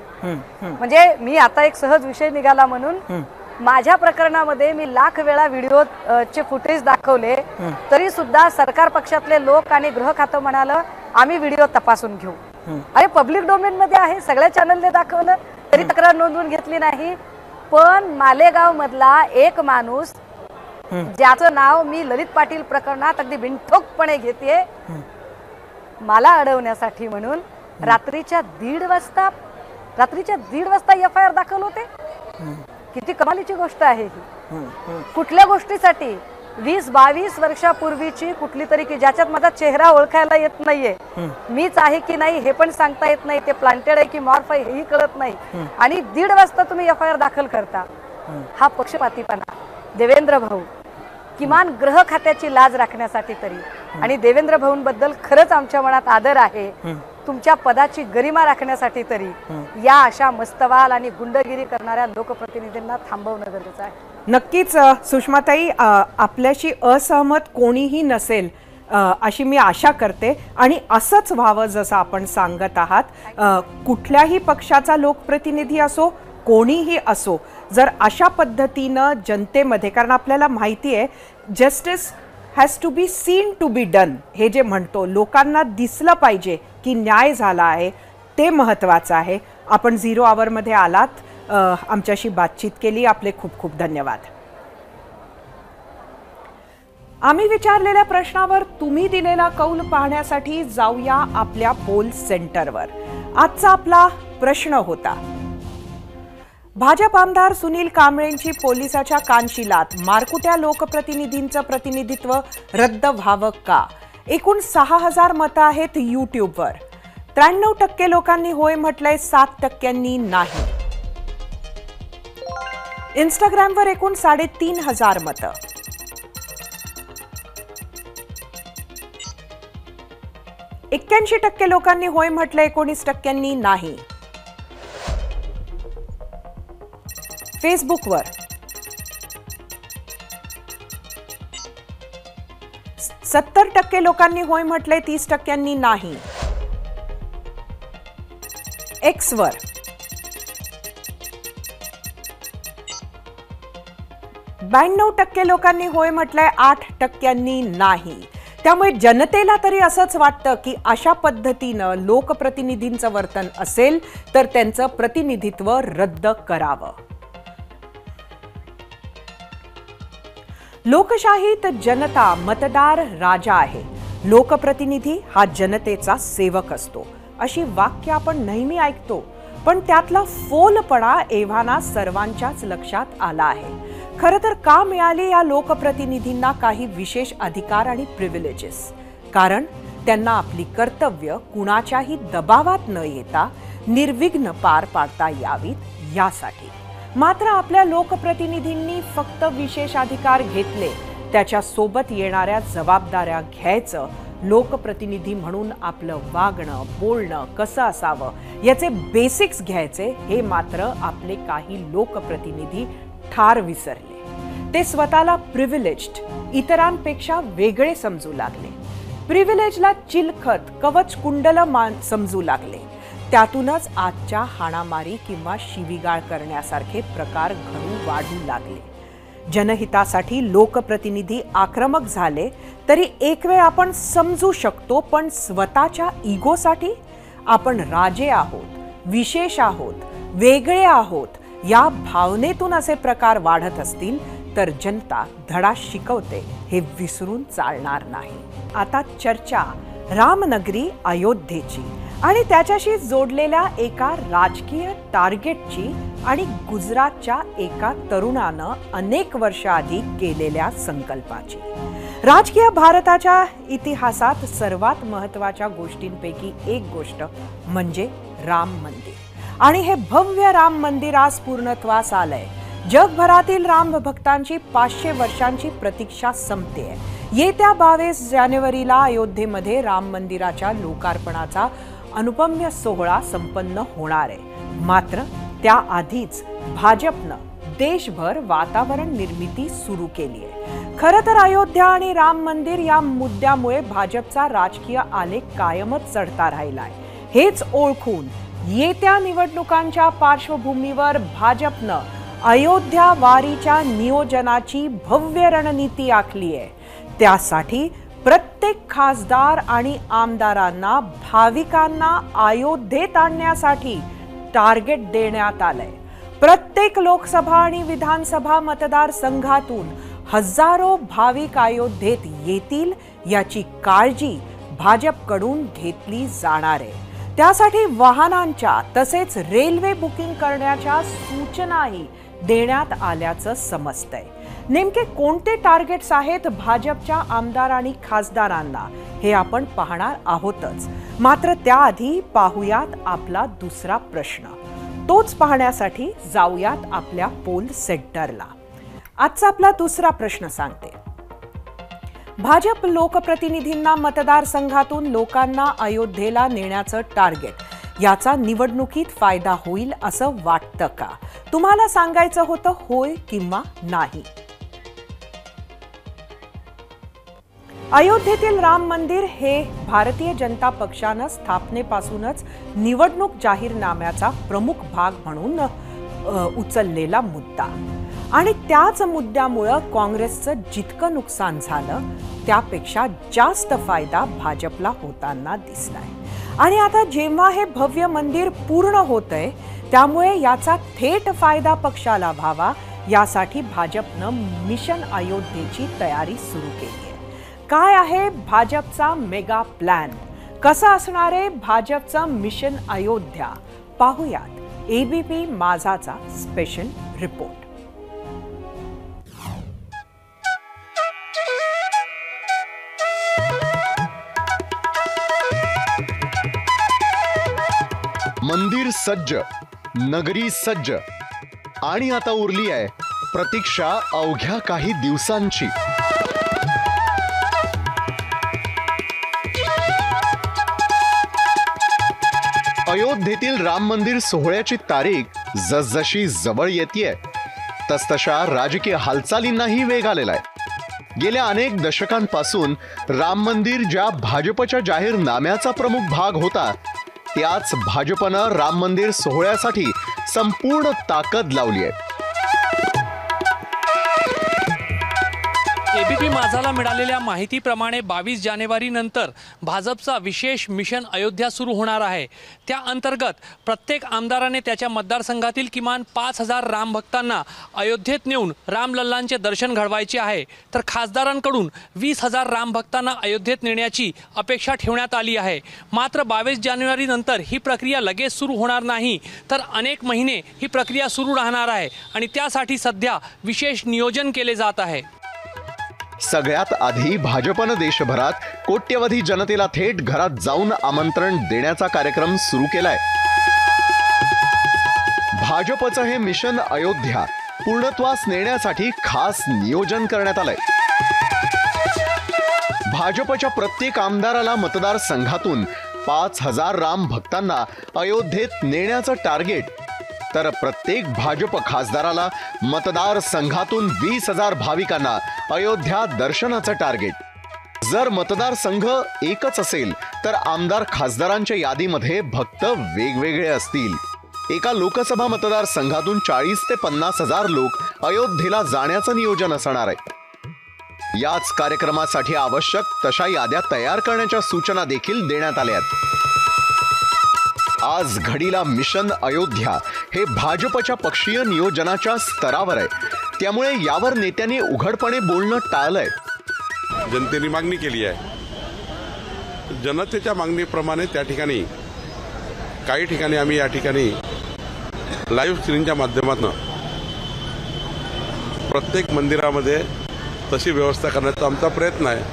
म्हणजे मी आता एक सहज विषय निघाला म्हणून माझ्या प्रकरणामध्ये मी लाख वेळा व्हिडिओ चे फुटेज दाखवले, तरी सुद्धा सरकार पक्षातले लोक आणि गृह खातं म्हणालं आम्ही व्हिडिओ तपासून घेऊ. अरे पब्लिक डोमेन मध्ये आहे, सगळ्या चॅनलने दाखवलं तरी तक्रार नोंदवून घेतली नाही. पण मालेगाव मधला एक माणूस ज्याचं नाव मी ललित पाटील प्रकरणात अगदी बिनठोकपणे घेते, मला अडवण्यासाठी म्हणून रात्रीच्या 1:30 वाजता FIR दाखल होते. किती कमालीची गोष्ट आहे ही. कुठल्या गोष्टीसाठी? 20-22 वर्षापूर्वीची कुठली तरी की ज्याच्यात माझा चेहरा ओळखायला येत नाहीये, मीच आहे की नाही हे पण सांगता येत नाही, ते प्लांटेड आहे की मॉर्फ आहे हेही कळत नाही, आणि 1:30 वाजता तुम्ही FIR दाखल करता. हा पक्षपातीपणा. देवेंद्र भाऊ, किमान गृह खात्याची लाज राखण्यासाठी तरी, आणि देवेंद्र भाऊंबद्दल खरंच आमच्या मनात आदर आहे, तुमच्या पदाची गरिमा राखण्यासाठी तरी या अशा मस्तवाल आणि गुंडगिरी करणाऱ्या लोकप्रतिनिधींना थांबवणं गरजेचं आहे. नक्कीच सुषमाताई, आपल्याशी असहमत कोणीही नसेल अशी मी आशा करते, आणि असंच व्हावं जसं आपण सांगत आहात. कुठल्याही पक्षाचा लोकप्रतिनिधी असो, कोणीही असो, जर अशा पद्धतीनं जनतेमध्ये, कारण आपल्याला माहिती आहे justice has to be seen to be done, हे जे म्हणतो, लोकांना दिसलं पाहिजे की न्याय झाला आहे, ते महत्त्वाचं आहे. आपण 0 आवरमध्ये आलात, आमच्याशी बातचीत केली, आपले खूप खूप धन्यवाद. आम्ही विचारलेल्या प्रश्नावर तुम्ही दिलेला कौल पाहण्यासाठी जाऊया आपल्या पोल सेंटरवर. आजचा आपला प्रश्न होता, भाजप आमदार सुनील कांबळेंची पोलिसाच्या कानशिलात मारकुट्या लोकप्रतिनिधींचं प्रतिनिधित्व रद्द व्हावं का? एकूण 6000 मतं आहेत यूट्यूबवर. 93% लोकांनी होय म्हटलंय, 7% नाही. इंस्टाग्रामवर एकूण 3500 मतं. 81% लोकांनी होय म्हटलं, 19% नाही. फेसबुकवर 70% लोकांनी होय म्हटलंय, 30% नाही. एक्सवर 92% लोकांनी होय म्हटलंय, 8% नाही. त्यामुळे जनतेला तरी असंच वाटतं की अशा पद्धतीनं लोकप्रतिनिधींचं वर्तन असेल तर त्यांचं प्रतिनिधित्व रद्द करावं. लोकशाहीत जनता मतदार राजा आहे, लोकप्रतिनिधी हा जनतेचा सेवक असतो, अशी वाक्य आपण नेहमी ऐकतो. पण त्यातला फोलपणा एव्हाना सर्वांच्याच लक्षात आला आहे. खरं तर का मिळाली या लोकप्रतिनिधींना काही विशेष अधिकार आणि प्रिव्हिलेजेस? कारण त्यांना आपली कर्तव्य कुणाच्याही दबावात न येता निर्विघ्न पार पाडता यावीत यासाठी. मात्र आपल्या लोकप्रतिनिधींनी फक्त विशेष अधिकार घेतले, त्याच्या सोबत येणाऱ्या जबाबदाऱ्या घ्यायचं, लोकप्रतिनिधी म्हणून आपलं वागणं बोलणं कसं असावं याचे बेसिक्स घ्यायचे, हे मात्र आपले काही लोकप्रतिनिधी ठार विसरले. ते स्वतःला प्रिव्हिलेज्ड, इतरांपेक्षा वेगळे समजू लागले. प्रिव्हिलेजला चिलखत कवच कुंडल समजू लागले. त्यातूनच आजच्या हाणामारी किंवा शिवीगाळ करण्यासारखे प्रकार घडू वाढू लागले. जनहितासाठी लोकप्रतिनिधी आक्रमक झाले तरी एक वेळ आपण समजू शकतो, पण स्वतःच्या इगोसाठी आपण राजे आहोत, विशेष आहोत, वेगळे आहोत या भावनेतून असे प्रकार वाढत असतील तर जनता धडा शिकवते हे विसरून चालणार नाही. आता चर्चा रामनगरी अयोध्येची आणि त्याच्याशी जोडलेल्या एका राजकीय टार्गेटची आणि गुजरातच्या एका तरुणानं अनेक वर्षाआधी केलेल्या संकल्पाची. राजकीय भारताच्या इतिहासात सर्वात महत्त्वाच्या गोष्टींपैकी एक गोष्ट म्हणजे राम मंदिर. आणि हे भव्य राम मंदिर आज पूर्णत्वास आलंय. जगभरातील राम भक्तांची 500 वर्षांची प्रतीक्षा संपतेय. येत्या 22 जानेवारीला अयोध्येमध्ये राम मंदिराच्या लोकार्पणाचा अनुपम्य सोहळा संपन्न होणार आहे. मात्र त्याआधीच भाजपनं देशभर वातावरण निर्मिती सुरू केली आहे. खरं तर अयोध्या आणि राम मंदिर या मुद्द्यामुळे भाजपचा राजकीय आलेख कायमच चढता राहिलाय. हेच ओळखून येत्या निवडणुकांच्या पार्श्वभूमीवर भाजपनं अयोध्या वारीच्या नियोजनाची भव्य रणनीती आखली आहे. त्यासाठी प्रत्येक खासदार आणि आमदारांना भाविकांना अयोध्येत आणण्यासाठी टार्गेट देण्यात आलंय. प्रत्येक लोकसभा आणि विधानसभा मतदारसंघातून हजारो भाविक अयोध्येत येतील याची काळजी भाजपकडून घेतली जाणार आहे. त्यासाठी वाहनांच्या तसेच रेल्वे बुकिंग करण्याच्या सूचनाही देण्यात आल्याचं समजतंय. नेमके कोणते टार्गेट्स आहेत भाजपच्या आमदार आणि खासदारांना हे आपण पाहणार आहोतच. मात्र त्याआधी पाहूयात आपला दुसरा प्रश्न. तोच पाहण्यासाठी जाऊयात आपल्या पोल सेंटरला. आजचा आपला दुसरा प्रश्न सांगते, भाजप लोकप्रतिनिधींना मतदारसंघातून लोकांना अयोध्येला नेण्याचं टार्गेट याचा निवडणुकीत फायदा होईल असं वाटतं का? तुम्हाला सांगायचं होतं होय किंवा नाही. अयोध्येतील राम मंदिर हे भारतीय जनता पक्षानं स्थापनेपासूनच निवडणूक जाहीरनाम्याचा प्रमुख भाग म्हणून उचललेला मुद्दा आणि त्याच मुद्द्यामुळे काँग्रेसचं जितकं नुकसान झालं त्यापेक्षा जास्त फायदा भाजपला होताना दिसलाय. आणि आता जेव्हा हे भव्य मंदिर पूर्ण होतंय त्यामुळे याचा थेट फायदा पक्षाला व्हावा यासाठी भाजपनं मिशन अयोध्येची तयारी सुरू केली आहे. काय आहे भाजपचा मेगा प्लॅन? कसं असणार आहे भाजपचा मिशन अयोध्या? पाहूयात एबीपी माझाचा स्पेशल रिपोर्ट. मंदिर सज्ज, नगरी सज्ज आणि आता उरली आहे प्रतीक्षा अवघ्या काही दिवसांची. अयोध्येतील राम मंदिर सोहळ्याची तारीख जसजशी जवळ येतेय तसतशा राजकीय हालचालींनाही वेग आलेला आहे. गेल्या अनेक दशकांपासून राम मंदिर ज्या भाजपच्या जाहीरनाम्याचा प्रमुख भाग होता, त्याच भाजपनं राम मंदिर सोहळ्यासाठी संपूर्ण ताकद लावली आहे. एबीपी माझाला मिळालेल्या माहितीप्रमाणे 22 जानेवारी नंतर भाजपचा विशेष मिशन अयोध्या सुरू होणार आहे. त्या अंतर्गत प्रत्येक आमदाराने त्याच्या मतदारसंघातील किमान 5000 रामभक्तांना अयोध्येत नेऊन रामलल्लांचे दर्शन घडवायचे आहे. तर खासदारांकडून 20,000 रामभक्तांना अयोध्येत नेण्याची अपेक्षा ठेवण्यात आली आहे. मात्र 22 जानेवारी नंतर ही प्रक्रिया लगेच सुरू होणार नाही, तर अनेक महिने ही प्रक्रिया सुरू राहणार आहे आणि त्यासाठी सध्या विशेष नियोजन केले जात आहे. सगळ्यात आधी भाजपनं देशभरात कोट्यवधी जनतेला थेट घरात जाऊन आमंत्रण देण्याचा कार्यक्रम सुरू केलाय. भाजपचं हे मिशन अयोध्या पूर्णत्वास नेण्यासाठी खास नियोजन करण्यात आलंय. भाजपच्या प्रत्येक आमदाराला मतदारसंघातून 5000 राम भक्तांना अयोध्येत नेण्याचं टार्गेट, तर प्रत्येक भाजप खासदाराला मतदारसंघातून 20,000 भाविकांना अयोध्या दर्शनाचं टार्गेट. जर मतदारसंघ एकच असेल तर आमदार खासदारांच्या यादीमध्ये भक्त वेगवेगळे असतील. एका लोकसभा मतदारसंघातून 40 ते 50,000 लोक अयोध्येला जाण्याचं नियोजन असणार आहे. याच कार्यक्रमासाठी आवश्यक तशा याद्या तयार करण्याच्या सूचना देखील देण्यात आल्या आहेत. आज घडीला मिशन अयोध्या हे भाजपच्या पक्षीय नियोजनाच्या स्तरावर आहे. त्यामुळे यावर नेत्यांनी उघडपणे बोलणं टाळलंय. जनतेने मागणी केली आहे. जनतेच्या मागणीप्रमाणे त्या ठिकाणी काही ठिकाणी आम्ही या ठिकाणी लाईव्ह स्ट्रीमिंगच्या माध्यमातून प्रत्येक मंदिरामध्ये तशी व्यवस्था करण्याचा आमचा प्रयत्न आहे.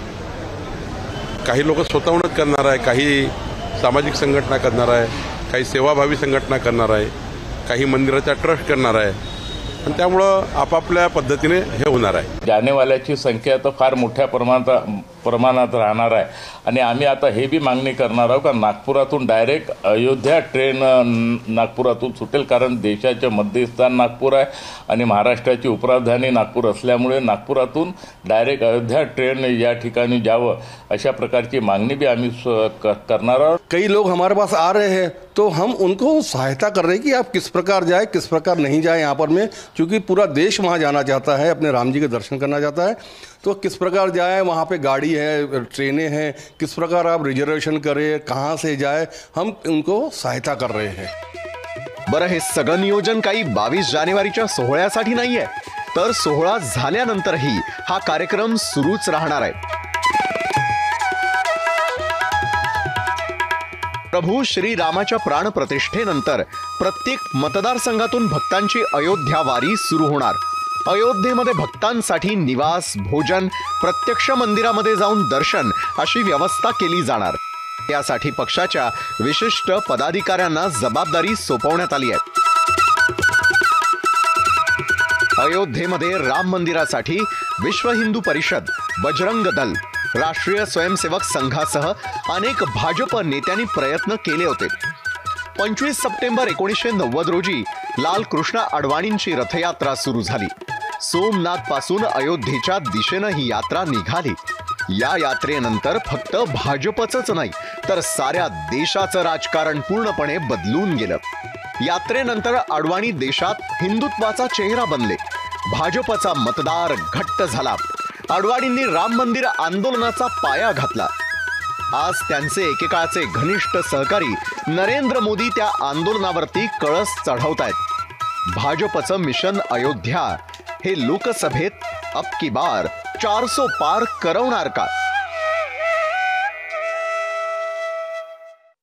काही लोक स्वतःहूनच करणार आहे, काही सामाजिक संघटना करणार आहे, काही सेवाभावी संघटना करणार आहे, काही मंदिराचा ट्रस्ट करणार आहे आणि त्यामुळं आपापल्या पद्धतीने हे होणार आहे. जानेवाल्याची संख्या तर फार मोठ्या प्रमाणात राहणार आहे आणि आम्ही आता हे बी मागणी करणार आहोत का नागपुरातून डायरेक्ट अयोध्या ट्रेन नागपुरातून सुटेल, कारण देशाचे मध्यस्थान नागपूर आहे आणि महाराष्ट्राची उपराजधानी नागपूर असल्यामुळे नागपुरातून डायरेक्ट अयोध्या ट्रेन या ठिकाणी जावं अशा प्रकारची मागणी भी आम्ही करणार आहोत. कई लोग हमारे पास आ रहे हैं तो हम उनको सहायता कर रहे हैं कि आप किस प्रकार जाए, किस प्रकार नहीं जाए यहाँ पर में, क्योंकि पूरा देश वहाँ जाना चाहता है, अपने राम जी के दर्शन करना चाहता है. तो किस प्रकार जाए, वहाँ पे गाड़ी है, ट्रेनें हैं, किस प्रकार आप रिजर्वेशन करें, कहाँ से जाए, हम उनको सहायता कर रहे हैं. बरं, हे सगळं नियोजन काही 22 जानेवारीच्या सोहळ्यासाठी नाहीये, तर सोहळा झाल्यानंतरही हा कार्यक्रम सुरूच राहणार आहे. प्रभू श्रीरामाच्या प्राणप्रतिष्ठेनंतर प्रत्येक मतदारसंघातून भक्तांची अयोध्या वारी सुरू होणार. अयोध्येमध्ये भक्तांसाठी निवास, भोजन, प्रत्यक्ष मंदिरामध्ये जाऊन दर्शन अशी व्यवस्था केली जाणार. यासाठी पक्षाच्या विशिष्ट पदाधिकाऱ्यांना जबाबदारी सोपवण्यात आली आहे. अयोध्येमध्ये राम मंदिरासाठी विश्व हिंदू परिषद, बजरंग दल, राष्ट्रीय स्वयंसेवक संघासह अनेक भाजप नेत्यांनी प्रयत्न केले होते. 25 सप्टेंबर 1990 रोजी लालकृष्ण अडवाणींची रथयात्रा सुरू झाली. सोमनाथ पासून अयोध्येच्या दिशेनं ही यात्रा निघाली. या यात्रेनंतर फक्त भाजपचंच नाही तर साऱ्या देशाचं राजकारण पूर्णपणे बदलून गेलं. यात्रेनंतर अडवाणी देशात हिंदुत्वाचा चेहरा बनले. भाजपचा मतदार घट्ट झाला. अडवाणींनी राम मंदिर आंदोलनाचा पाया घातला. आज त्यांचे एकेकाळचे घनिष्ठ सहकारी नरेंद्र मोदी त्या आंदोलनावरती कळस चढवतायत. भाजपचं मिशन अयोध्या हे लोकसभेत अब की बार 400 पार करवणार का?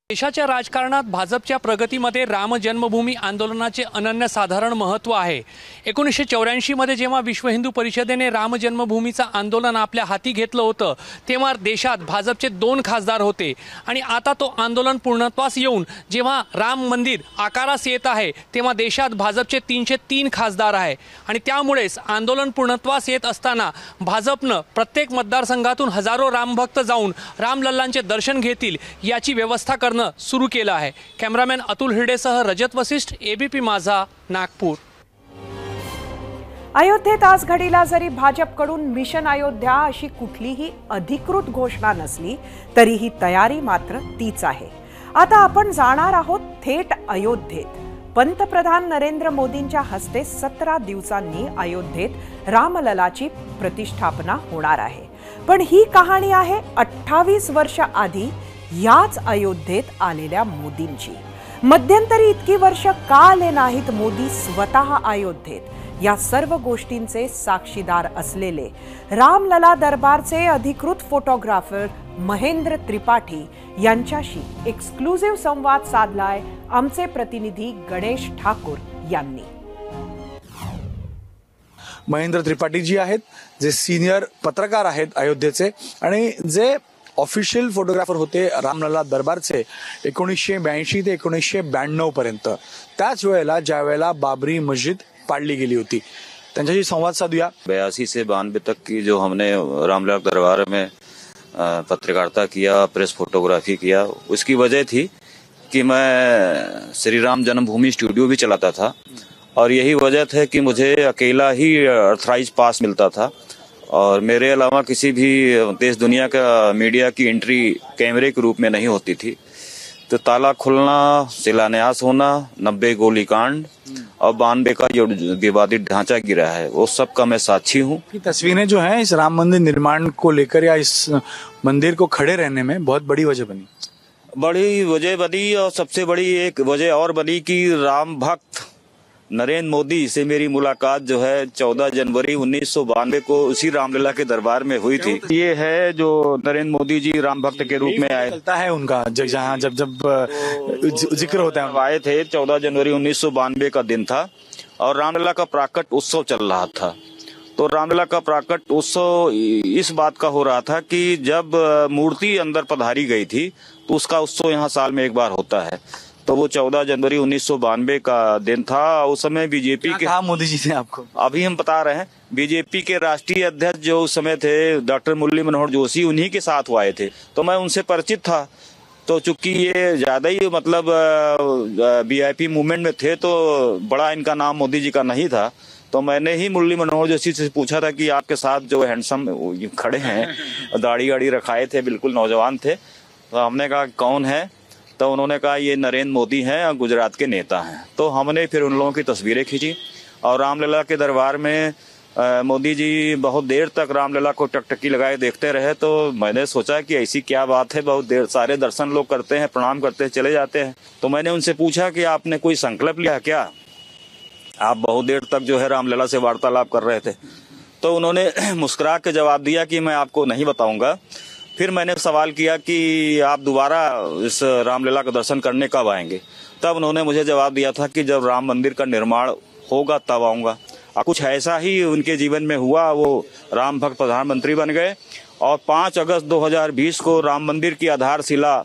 देशाच्या राजकारणात भाजपच्या प्रगतीमध्ये राम जन्मभूमी आंदोलनाचे अनन्यसाधारण महत्त्व आहे. 1984 मध्ये जेव्हा विश्व हिंदू परिषदेने राम जन्मभूमीचं आंदोलन आपल्या हाती घेतलं होतं तेव्हा देशात भाजपचे 2 खासदार होते आणि आता तो आंदोलन पूर्णत्वास येऊन जेव्हा राम मंदिर आकारास येत आहे तेव्हा देशात भाजपचे 303 खासदार आहे आणि त्यामुळेच आंदोलन पूर्णत्वास येत असताना भाजपनं प्रत्येक मतदारसंघातून हजारो रामभक्त जाऊन रामलल्लांचे दर्शन घेतील याची व्यवस्था करणार करणं सुरू केलं आहे. कॅमेरामॅन अतुल हिरडेसह रजत वसिष्ठ, ABP माझा, नागपूर. अयोध्येत आज घडीला जरी भाजपकडून मिशन अयोध्या अशी कुठलीही अधिकृत घोषणा नसली तरीही तयारी मात्र तीच आहे. आता आपण जाणार आहोत थेट अयोध्येत. पंतप्रधान नरेंद्र मोदींच्या हस्ते 17 दिवसांनी अयोध्येत रामललाची प्रतिष्ठापना होणार आहे. पण ही कहाणी आहे 28 वर्ष आधी याच अयोध्येत आलेल्या मोदींची. मध्यंतरी इतकी वर्ष का आले नाहीत मोदी स्वतः अयोध्येत? या सर्व गोष्टींचे साक्षीदार असलेले रामलला दरबारचे अधिकृत फोटोग्राफर महेंद्र त्रिपाठी यांच्याशी एक्सक्लुझिव्ह संवाद साधलाय आमचे प्रतिनिधी गणेश ठाकूर यांनी. महेंद्र त्रिपाठी जी आहेत, जे सिनियर पत्रकार आहेत अयोध्येचे आणि जे ऑफिशियल फोटोग्राफर होते रामलला दरबारचे 1982 ते 1992 पर्यंत. त्याच वेळेला ज्या वेळेला बाबरी मस्जिद पाडली गेली होती, त्यांच्याशी संवाद साधूया. 82 से 92 तक की जो हमने रामलला दरबार में पत्रकारिता किया, प्रेस फोटोग्राफी किया, उसकी वजह थी कि मैं श्री राम जन्मभूमि स्टूडियो भी चलाता था और यही वजह था कि मुझे अकेला ही ऑथराइज पास मिलता था और मेरे अलावा किसी भी देश दुनिया का मीडिया की एंट्री कैमरे के रूप में नहीं होती थी. तो ताला खुलना, शिलान्यास होना, 90 गोलीकांड और 92 का जो विवादित ढांचा गिरा है, वो सब का मैं साक्षी हूँ. तस्वीरें जो हैं इस राम मंदिर निर्माण को लेकर या इस मंदिर को खड़े रहने में बहुत बड़ी वजह बनी और सबसे बड़ी एक वजह और बनी कि राम भक्त नरेंद्र मोदी से मेरी मुलाकात जो है 14 जनवरी 1992 को उसी रामलला के दरबार में हुई थी. ये है जो नरेंद्र मोदी जी राम भक्त के रूप में आए, चलता है उनका जहाँ जब जिक्र होता है, आए थे. 14 जनवरी 1992 का दिन था और रामलला का प्राकट उत्सव चल रहा था. तो रामलला का प्राकट उत्सव इस बात का हो रहा था कि जब मूर्ति अंदर पधारी गई थी तो उसका उत्सव यहाँ साल में एक बार होता है. तो वो 14 जनवरी 1992 का दिन था. उस समय बीजेपी के, कहा मोदी जी ने आपको? अभी हम बता रहे हैं, बीजेपी के राष्ट्रीय अध्यक्ष जो उस समय थे डॉक्टर मुरली मनोहर जोशी, उन्हीं के साथ वो आए थे. तो मैं उनसे परिचित था. तो चूंकि ये ज्यादा ही मतलब VIP मूवमेंट में थे तो बड़ा इनका नाम मोदी जी का नहीं था. तो मैंने ही मुरली मनोहर जोशी से पूछा था कि आपके साथ जो हैंडसम खड़े हैं, दाढ़ी वाड़ी रखाए थे, बिल्कुल नौजवान थे. तो हमने कहा कौन है? तो उन्होंने कहा ये नरेंद्र मोदी हैं और गुजरात के नेता हैं. तो हमने फिर उन लोगों की तस्वीरें खींची और रामलला के दरबार में मोदी जी बहुत देर तक रामलला को टकटकी लगाए देखते रहे. तो मैंने सोचा कि ऐसी क्या बात है, बहुत देर सारे दर्शन लोग करते हैं, प्रणाम करते हैं, चले जाते हैं. तो मैंने उनसे पूछा कि आपने कोई संकल्प लिया क्या? आप बहुत देर तक जो है रामलला से वार्तालाप कर रहे थे. तो उन्होंने मुस्कुरा के जवाब दिया कि मैं आपको नहीं बताऊंगा. फिर मैंने सवाल किया कि आप दोबारा इस रामलला का दर्शन करने कब आएंगे? तब उन्होंने मुझे जवाब दिया था कि जब राम मंदिर का निर्माण होगा तब आऊंगा. कुछ ऐसा ही उनके जीवन में हुआ. वो राम भक्त प्रधानमंत्री बन गए और 5 अगस्त 2020 को राम मंदिर की आधारशिला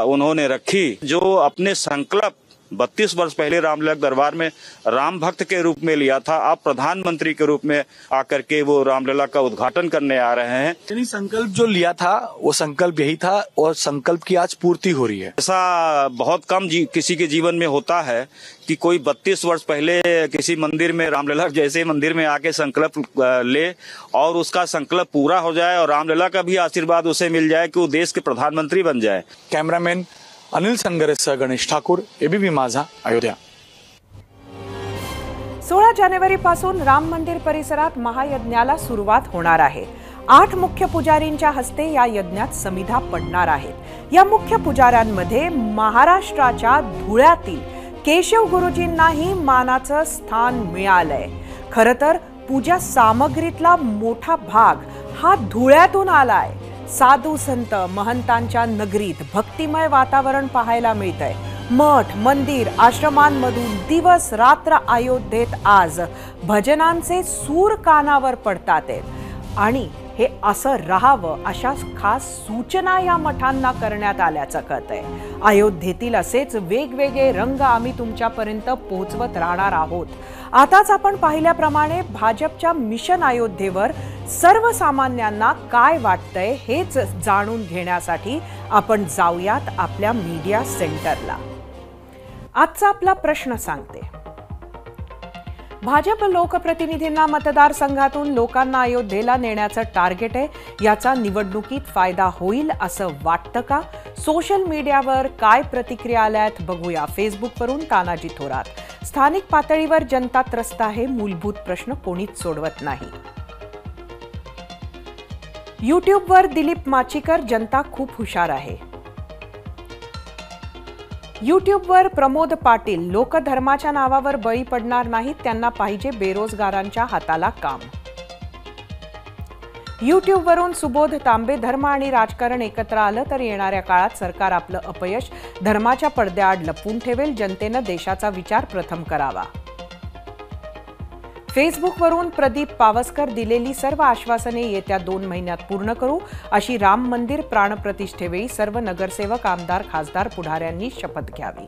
उन्होंने रखी. जो अपने संकल्प 32 वर्ष पहले रामलला दरबार में राम भक्त के रूप में लिया था, अब प्रधानमंत्री के रूप में आकर के वो रामलला का उद्घाटन करने आ रहे हैं. यानी संकल्प जो लिया था वो संकल्प यही था और संकल्प की आज पूर्ति हो रही है. ऐसा बहुत कम किसी के जीवन में होता है कि कोई 32 वर्ष पहले किसी मंदिर में, रामलला जैसे मंदिर में आके संकल्प ले और उसका संकल्प पूरा हो जाए और रामलला का भी आशीर्वाद उसे मिल जाए कि वो देश के प्रधानमंत्री बन जाए. कॅमेरामॅन अनिल संगरेसह गणेश ठाकूर, ABP माझा, अयोध्या. 16 जानेवारीपासून राम मंदिर परिसरात महायज्ञाला सुरुवात होणार आहे. 8 मुख्य पुजारींच्या हस्ते या यज्ञात समिधा पडणार आहेत. या मुख्य पुजाऱ्यांमध्ये महाराष्ट्राच्या धुळ्यातील केशव गुरुजींनाही मानाचं स्थान मिळालंय. खरं तर पूजा सामग्रीतला मोठा भाग हा धुळ्यातून आलाय. साधू संत महंतांच्या नगरीत भक्तिमय वातावरण पाहायला मिळतंय. मठ, मंदिर, आश्रमांमधून दिवस रात्र अयोध्येत आज भजनांचे सूर कानावर पडतात आणि हे असं राहावं अशा खास सूचना या मठांना करण्यात आल्याचं कळतंय. अयोध्येतील असेच वेगवेगळे रंग आम्ही तुमच्यापर्यंत पोहोचवत राहणार आहोत. आताच आपण पाहिल्याप्रमाणे भाजपच्या मिशन अयोध्येवर सर्वसामान्यांना काय वाटतंय हेच जाणून घेण्यासाठी आपण जाऊयात आपल्या मीडिया सेंटरला. आजचा आपला प्रश्न सांगते, भाजप लोकप्रतिनिधींना मतदारसंघातून लोकांना अयोध्येला नेण्याचं टार्गेट आहे. याचा निवडणुकीत फायदा होईल असं वाटतं का? सोशल मीडियावर काय प्रतिक्रिया आल्यात बघूया. फेसबुकवरून तानाजी थोरात, स्थानिक पातळीवर जनता त्रस्त आहे, मूलभूत प्रश्न कोणीच सोडवत नाही. यूट्यूबवर दिलीप माचीकर, जनता खूप हुशार आहे. यूट्यूबवर प्रमोद पाटील, लोक धर्माच्या नावावर बळी पडणार नाहीत, त्यांना पाहिजे बेरोजगारांच्या हाताला काम. यूट्यूबवरून सुबोध तांबे, धर्म आणि राजकारण एकत्र आलं तर येणाऱ्या काळात सरकार आपलं अपयश धर्माच्या पडद्याआड लपवून ठेवेल, जनतेनं देशाचा विचार प्रथम करावा. फेसबुकवरून प्रदीप पावसकर, दिलेली सर्व आश्वासने येत्या 2 महिन्यात पूर्ण करू अशी राम मंदिर प्राणप्रतिष्ठेवेळी सर्व नगरसेवक, आमदार, खासदार, पुढाऱ्यांनी शपथ घ्यावी.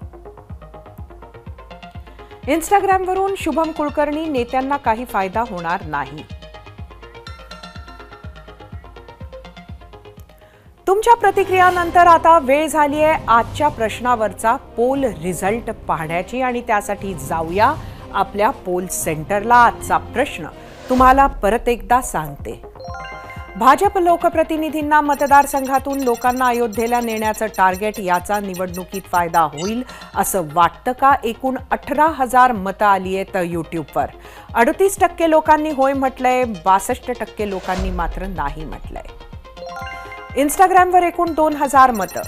इंस्टाग्रामवरून शुभम कुलकर्णी, नेत्यांना काही फायदा होणार नाही. तुमच्या प्रतिक्रियानंतर आता वेळ झाली आहे आजच्या प्रश्नावरचा पोल रिझल्ट पाहण्याची आणि त्यासाठी जाऊया आपल्या पोल सेंटरला. आजचा प्रश्न तुम्हाला परत एकदा सांगते, भाजप लोकप्रतिनिधींना मतदारसंघातून लोकांना अयोध्येला नेण्याचं टार्गेट, याचा निवडणुकीत फायदा होईल असं वाटतं का? एकूण 18,000 मतं आली आहेत यूट्यूबवर. 38% लोकांनी होय म्हटलंय, 62% लोकांनी मात्र नाही म्हटलंय. इंस्टाग्रामवर एकूण 2,000 मतं.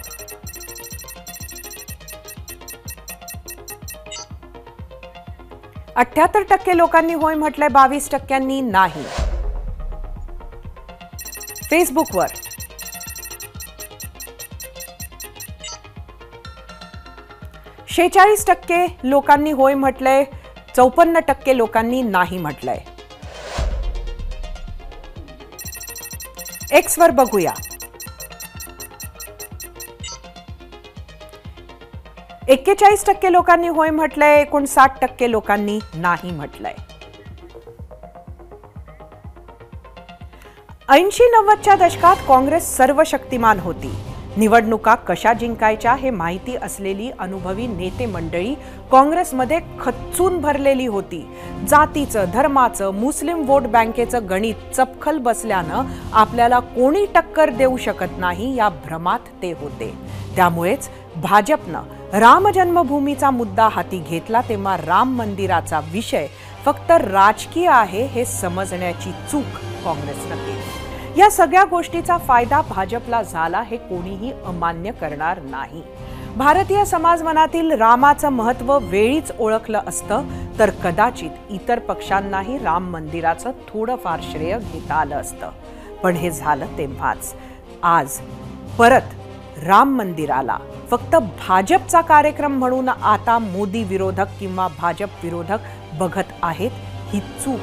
78% लोकांनी होय म्हटलंय, 22% नाही. फेसबुकवर 46% लोकांनी होय म्हटलंय, 54% लोकांनी नाही म्हटलंय. एक्सवर बघूया, 41% लोकांनी होय म्हटलंय, 59% लोकांनी नाही म्हटलंय. 80-90च्या दशकात काँग्रेस सर्वशक्तिमान होती. निवडणुका कशा जिंकायच्या हे माहिती असलेली अनुभवी नेते मंडळी काँग्रेसमध्ये खच्चून भरलेली होती. जातीचं, धर्माचं, मुस्लिम वोट बँकेचं गणित चपखल बसल्यानं आपल्याला कोणी टक्कर देऊ शकत नाही या भ्रमात ते होते. त्यामुळेच भाजपनं राम जन्मभूमीचा मुद्दा हाती घेतला तेव्हा राम मंदिराचा विषय फक्त राजकीय आहे हे समजण्याची चूक काँग्रेसनं केली. या सगळ्या गोष्टीचा फायदा भाजपला झाला हे कोणीही अमान्य करणार नाही. भारतीय समाजमनातील रामाचं महत्त्व वेळीच ओळखलं असतं तर कदाचित इतर पक्षांनाही राम मंदिराचं थोडंफार श्रेय घेता आलं असतं. पण हे झालं तेव्हाच. आज परत राम मंदिराला फक्त भाजपचा कार्यक्रम म्हणून आता मोदी विरोधक किंवा भाजप विरोधक बघत आहेत. ही चूक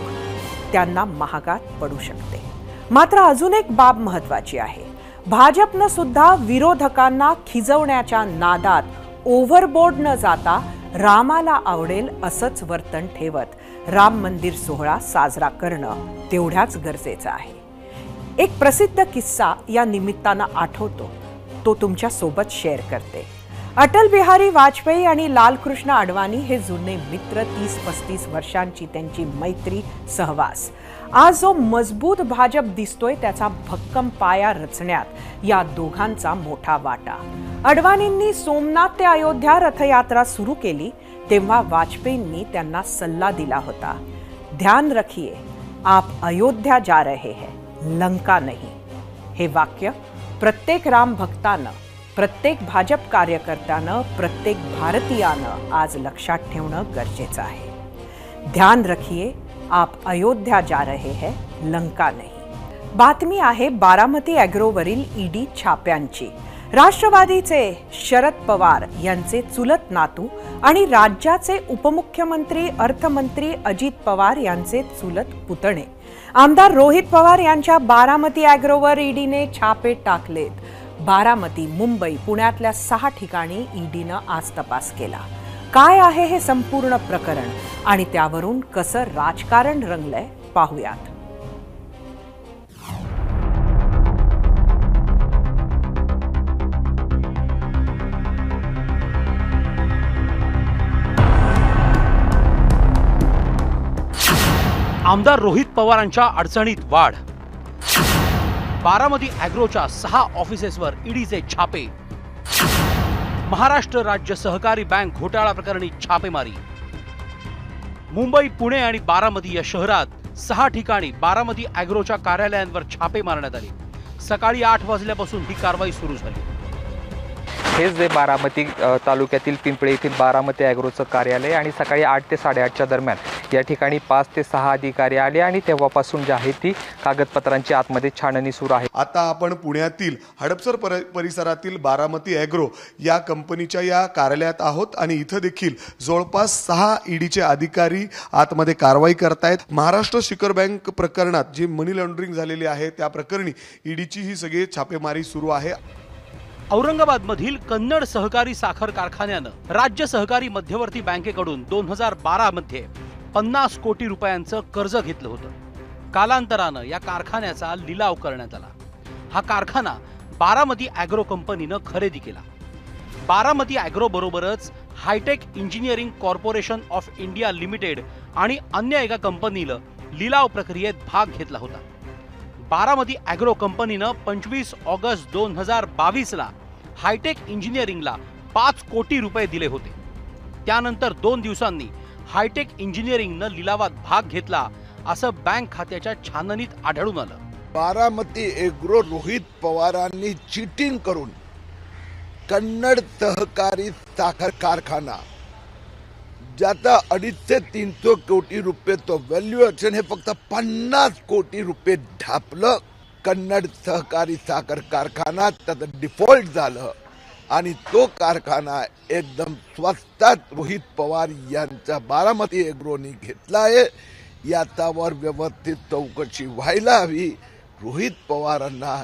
त्यांना महागात पडू शकते. मात्र अजून एक बाब महत्त्वाची आहे. भाजपनं सुद्धा विरोधकांना खिजवण्याच्या नादात ओव्हरबोर्ड न जाता रामाला आवडेल असंच वर्तन ठेवत राम मंदिर सोहळा साजरा करणं तेवढ्याच गरजेचं आहे. एक प्रसिद्ध किस्सा या निमित्तानं आठवतो, तो तुमच्या सोबत शेअर करते. अटल बिहारी वाजपेयी आणि लालकृष्ण अडवाणी हे जुने मित्र, 30-35 वर्षांची त्यांची मैत्री, सहवास. आज जो मजबूत भाजप दिसतोय त्याचा भक्कम पाया रचण्यात या दोघांचा मोठा वाटा. अडवाणींनी सोमनाथ ते अयोध्या रथयात्रा सुरू केली तेव्हा वाजपेयींनी त्यांना सल्ला दिला होता, ध्यान रखिए आप अयोध्या जा रहे हैं, लंका नहीं. हे वाक्य प्रत्येक राम भक्तानं, प्रत्येक भाजप कार्यकर्त्यानं, प्रत्येक भारतीयानं आज लक्षात ठेवणं गरजेचं आहे. ध्यान रखिए आप अयोध्या जा रहे हैं, लंका नहीं. बातमी आहे बारामती ॲग्रोवरील ईडी छाप्यांची. राष्ट्रवादीचे शरद पवार यांचे चुलत नातू आणि राज्याचे उपमुख्यमंत्री अर्थमंत्री अजित पवार यांचे चुलत पुतणे आमदार रोहित पवार यांच्या बारामती ॲग्रोवर ईडीने छापे टाकलेत. बारामती, मुंबई, पुण्यातल्या 6 ठिकाणी ईडीनं आज तपास केला. काय आहे हे संपूर्ण प्रकरण आणि त्यावरून कसं राजकारण रंगलंय पाहूयात. आमदार रोहित पवारांच्या अडचणीत वाढ. बारामती ॲग्रोच्या 6 ऑफिसेसवर ईडीचे छापे. महाराष्ट्र राज्य सहकारी बँक घोटाळा प्रकरणी छापेमारी. मुंबई, पुणे आणि बारामती या शहरात 6 ठिकाणी बारामती ॲग्रोच्या कार्यालयांवर छापे मारण्यात आले. सकाळी 8 वाजल्यापासून ही कारवाई सुरू झाली. हेच जे बारामती तालुक्यातील पिंपळे येथील बारामती ॲग्रोचं कार्यालय आणि सकाळी 8 ते 8:30च्या दरम्यान या ठिकाणी 5 ते 6 अधिकारी आले आणि तेव्हापासून जी आहे ती कागदपत्रांची आतमध्ये छाननी सुरू आहे. आता आपण पुण्यातील हडपसर परिसरातील बारामती ॲग्रो या कंपनीच्या या कार्यालयात आहोत आणि इथं देखील जवळपास 6 ईडीचे अधिकारी आतमध्ये कारवाई करतायत. महाराष्ट्र शिखर बँक प्रकरणात जी मनी लॉन्ड्रिंग झालेली आहे त्या प्रकरणी ईडीची ही सगळी छापेमारी सुरू आहे. औरंगाबादमधील कन्नड सहकारी साखर कारखान्यानं राज्य सहकारी मध्यवर्ती बँकेकडून 2012 मध्ये 50 कोटी रुपयांचं कर्ज घेतलं होतं. कालांतरानं या कारखान्याचा लिलाव करण्यात आला. हा कारखाना बारामती ॲग्रो कंपनीनं खरेदी केला. बारामती ॲग्रो बरोबरच hi-tech engineering corporation of India limited आणि अन्य एका कंपनीनं लिलाव प्रक्रियेत भाग घेतला होता. बारामती ॲग्रो कंपनीनं 25 ऑगस्ट 2022ला हायटेक इंजिनिअरिंगला 5 कोटी रुपये दिले होते. त्यानंतर 2 दिवसांनी हायटेक इंजिनिअरिंगनं लिलावात भाग घेतला असं बँक खात्याच्या छाननीत आढळून आलं. बारामती ॲग्रो रोहित पवारांनी चीटिंग करून कन्नड सहकारी साखर कारखाना ज्याचा 250 ते 300 कोटी रुपये तो व्हॅल्युएशन हे फक्त 50 कोटी रुपये ढापलं. कन्नड सहकारी साखर कारखाना त्याचं डिफॉल्ट झालं आणि तो कारखाना एकदम स्वस्तात रोहित पवार यांचा बारामती ॲग्रोनी घेतला आहे. याच्यावर व्यवस्थित चौकशी व्हायला हवी. रोहित पवारांना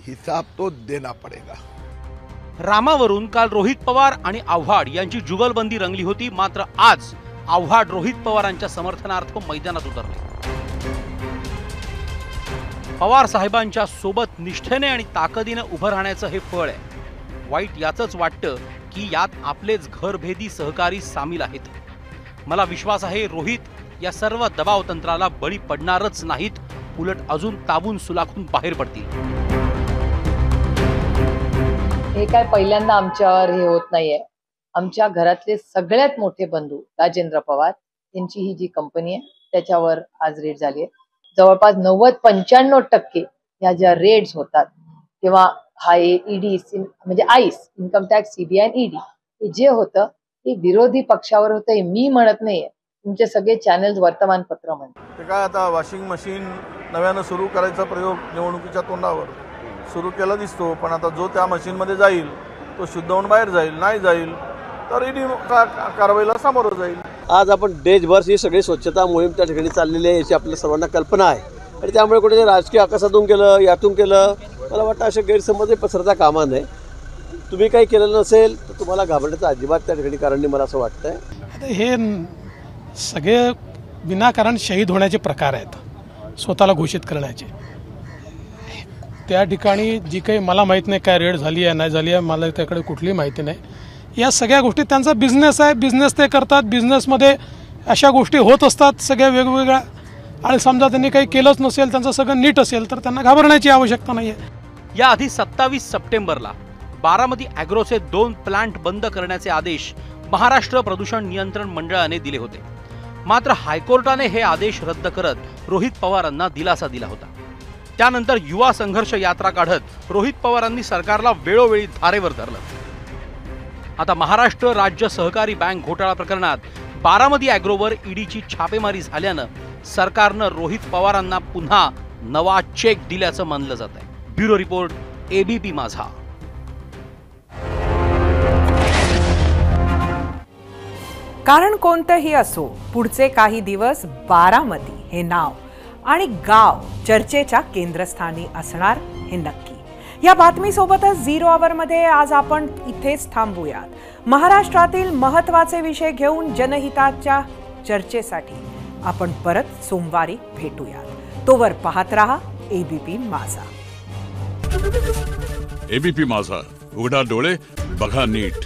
हिसाब तो देना पडेगा. रामावरून काल रोहित पवार आणि आव्हाड यांची जुगलबंदी रंगली होती. मात्र आज आव्हाड रोहित पवारांच्या समर्थनार्थ मैदानात उतरले. पवार साहेबांच्या सोबत निष्ठेने आणि ताकदीने उभं राहण्याचं हे फळ आहे. वाईट याचंच वाटतं की यात आपलेच घरभेदी सहकारी सामील आहेत. मला विश्वास आहे रोहित या सर्व दबाव तंत्राला बळी पडणारच नाहीत, उलट अजून ताबून सुलाखून बाहेर पडतील. हे काय पहिल्यांदा आमच्यावर हे होत नाहीये. आमच्या घरातले सगळ्यात मोठे बंधू राजेंद्र पवार यांची ही जी कंपनी आहे त्याच्यावर आज रेड झाली आहे. जवळपास 90-95% ह्या ज्या रेड्स होतात तेव्हा हा ईडी म्हणजे आईस इन्कम टॅक्स, सीबीआय आणि ईडी हे जे होतं ते विरोधी पक्षावर होतं. हे मी म्हणत नाहीये, तुमचे सगळे चॅनल्स वर्तमानपत्र म्हणतात. ते काय आता वॉशिंग मशीन नव्यानं सुरू करायचा प्रयोग निवडणुकीच्या तोंडावर सुरू केला दिसतो. पण आता जो त्या मशीनमध्ये जाईल तो शुद्ध होऊन बाहेर जाईल, नाही जाईल तर ईडी कारवाईला सामोरं जाईल. आज आपण देशभर ही सगळी स्वच्छता मोहीम त्या ठिकाणी चाललेली आहे याची आपल्या सर्वांना कल्पना आहे आणि त्यामुळे कुठे राजकीय आकाशातून केलं यातून केलं मला वाटतं असे गैरसमज पसरता कामा नये. तुम्ही काही केलं नसेल तर तुम्हाला घाबरण्याचं अजिबात त्या ठिकाणी कारण नाही मला असं वाटतंय. हे सगळे विनाकारण शहीद होण्याचे प्रकार आहेत, स्वतःला घोषित करण्याचे. त्या ठिकाणी जी काही मला माहीत नाही काय रेड झाली आहे नाही झाली आहे, मला त्याकडे कुठलीही माहिती नाही. या सगळ्या गोष्टी त्यांचा बिझनेस आहे, बिझनेस ते करतात. बिझनेसमध्ये अशा गोष्टी होत असतात सगळ्या वेगवेगळ्या. आणि समजा त्यांनी काही केलंच नसेल, त्यांचं सगळं नीट असेल तर त्यांना घाबरण्याची आवश्यकता नाही आहे. याआधी 27 सप्टेंबरला बारामती ॲग्रोचे 2 प्लांट बंद करण्याचे आदेश महाराष्ट्र प्रदूषण नियंत्रण मंडळाने दिले होते. मात्र हायकोर्टाने हे आदेश रद्द करत रोहित पवारांना दिलासा दिला होता. त्यानंतर युवा संघर्ष यात्रा काढत रोहित पवारांनी सरकारला वेळोवेळी धारेवर धरलं. आता महाराष्ट्र राज्य सहकारी बँक घोटाळा प्रकरणात बारामती ॲग्रोवर ईडीची छापेमारी झाल्यानं सरकारनं रोहित पवारांना पुन्हा नवा चेक दिल्याचं मानलं जात आहे. ब्युरो रिपोर्ट, एबीपी माझा. कारण कोणतंही असो, पुढचे काही दिवस बारामती हे नाव आणि गाव चर्चेच्या केंद्रस्थानी असणार हे नक्की. या बातमीसोबतच 0 आवरमध्ये आज आपण इथेच थांबूयात. महाराष्ट्रातील महत्त्वाचे विषय घेऊन जनहिताच्या चर्चेसाठी आपण परत सोमवारी भेटूयात. तोवर पाहत रहा एबीपी माझा. एबीपी माझा, उघडा डोळे बघा नीट.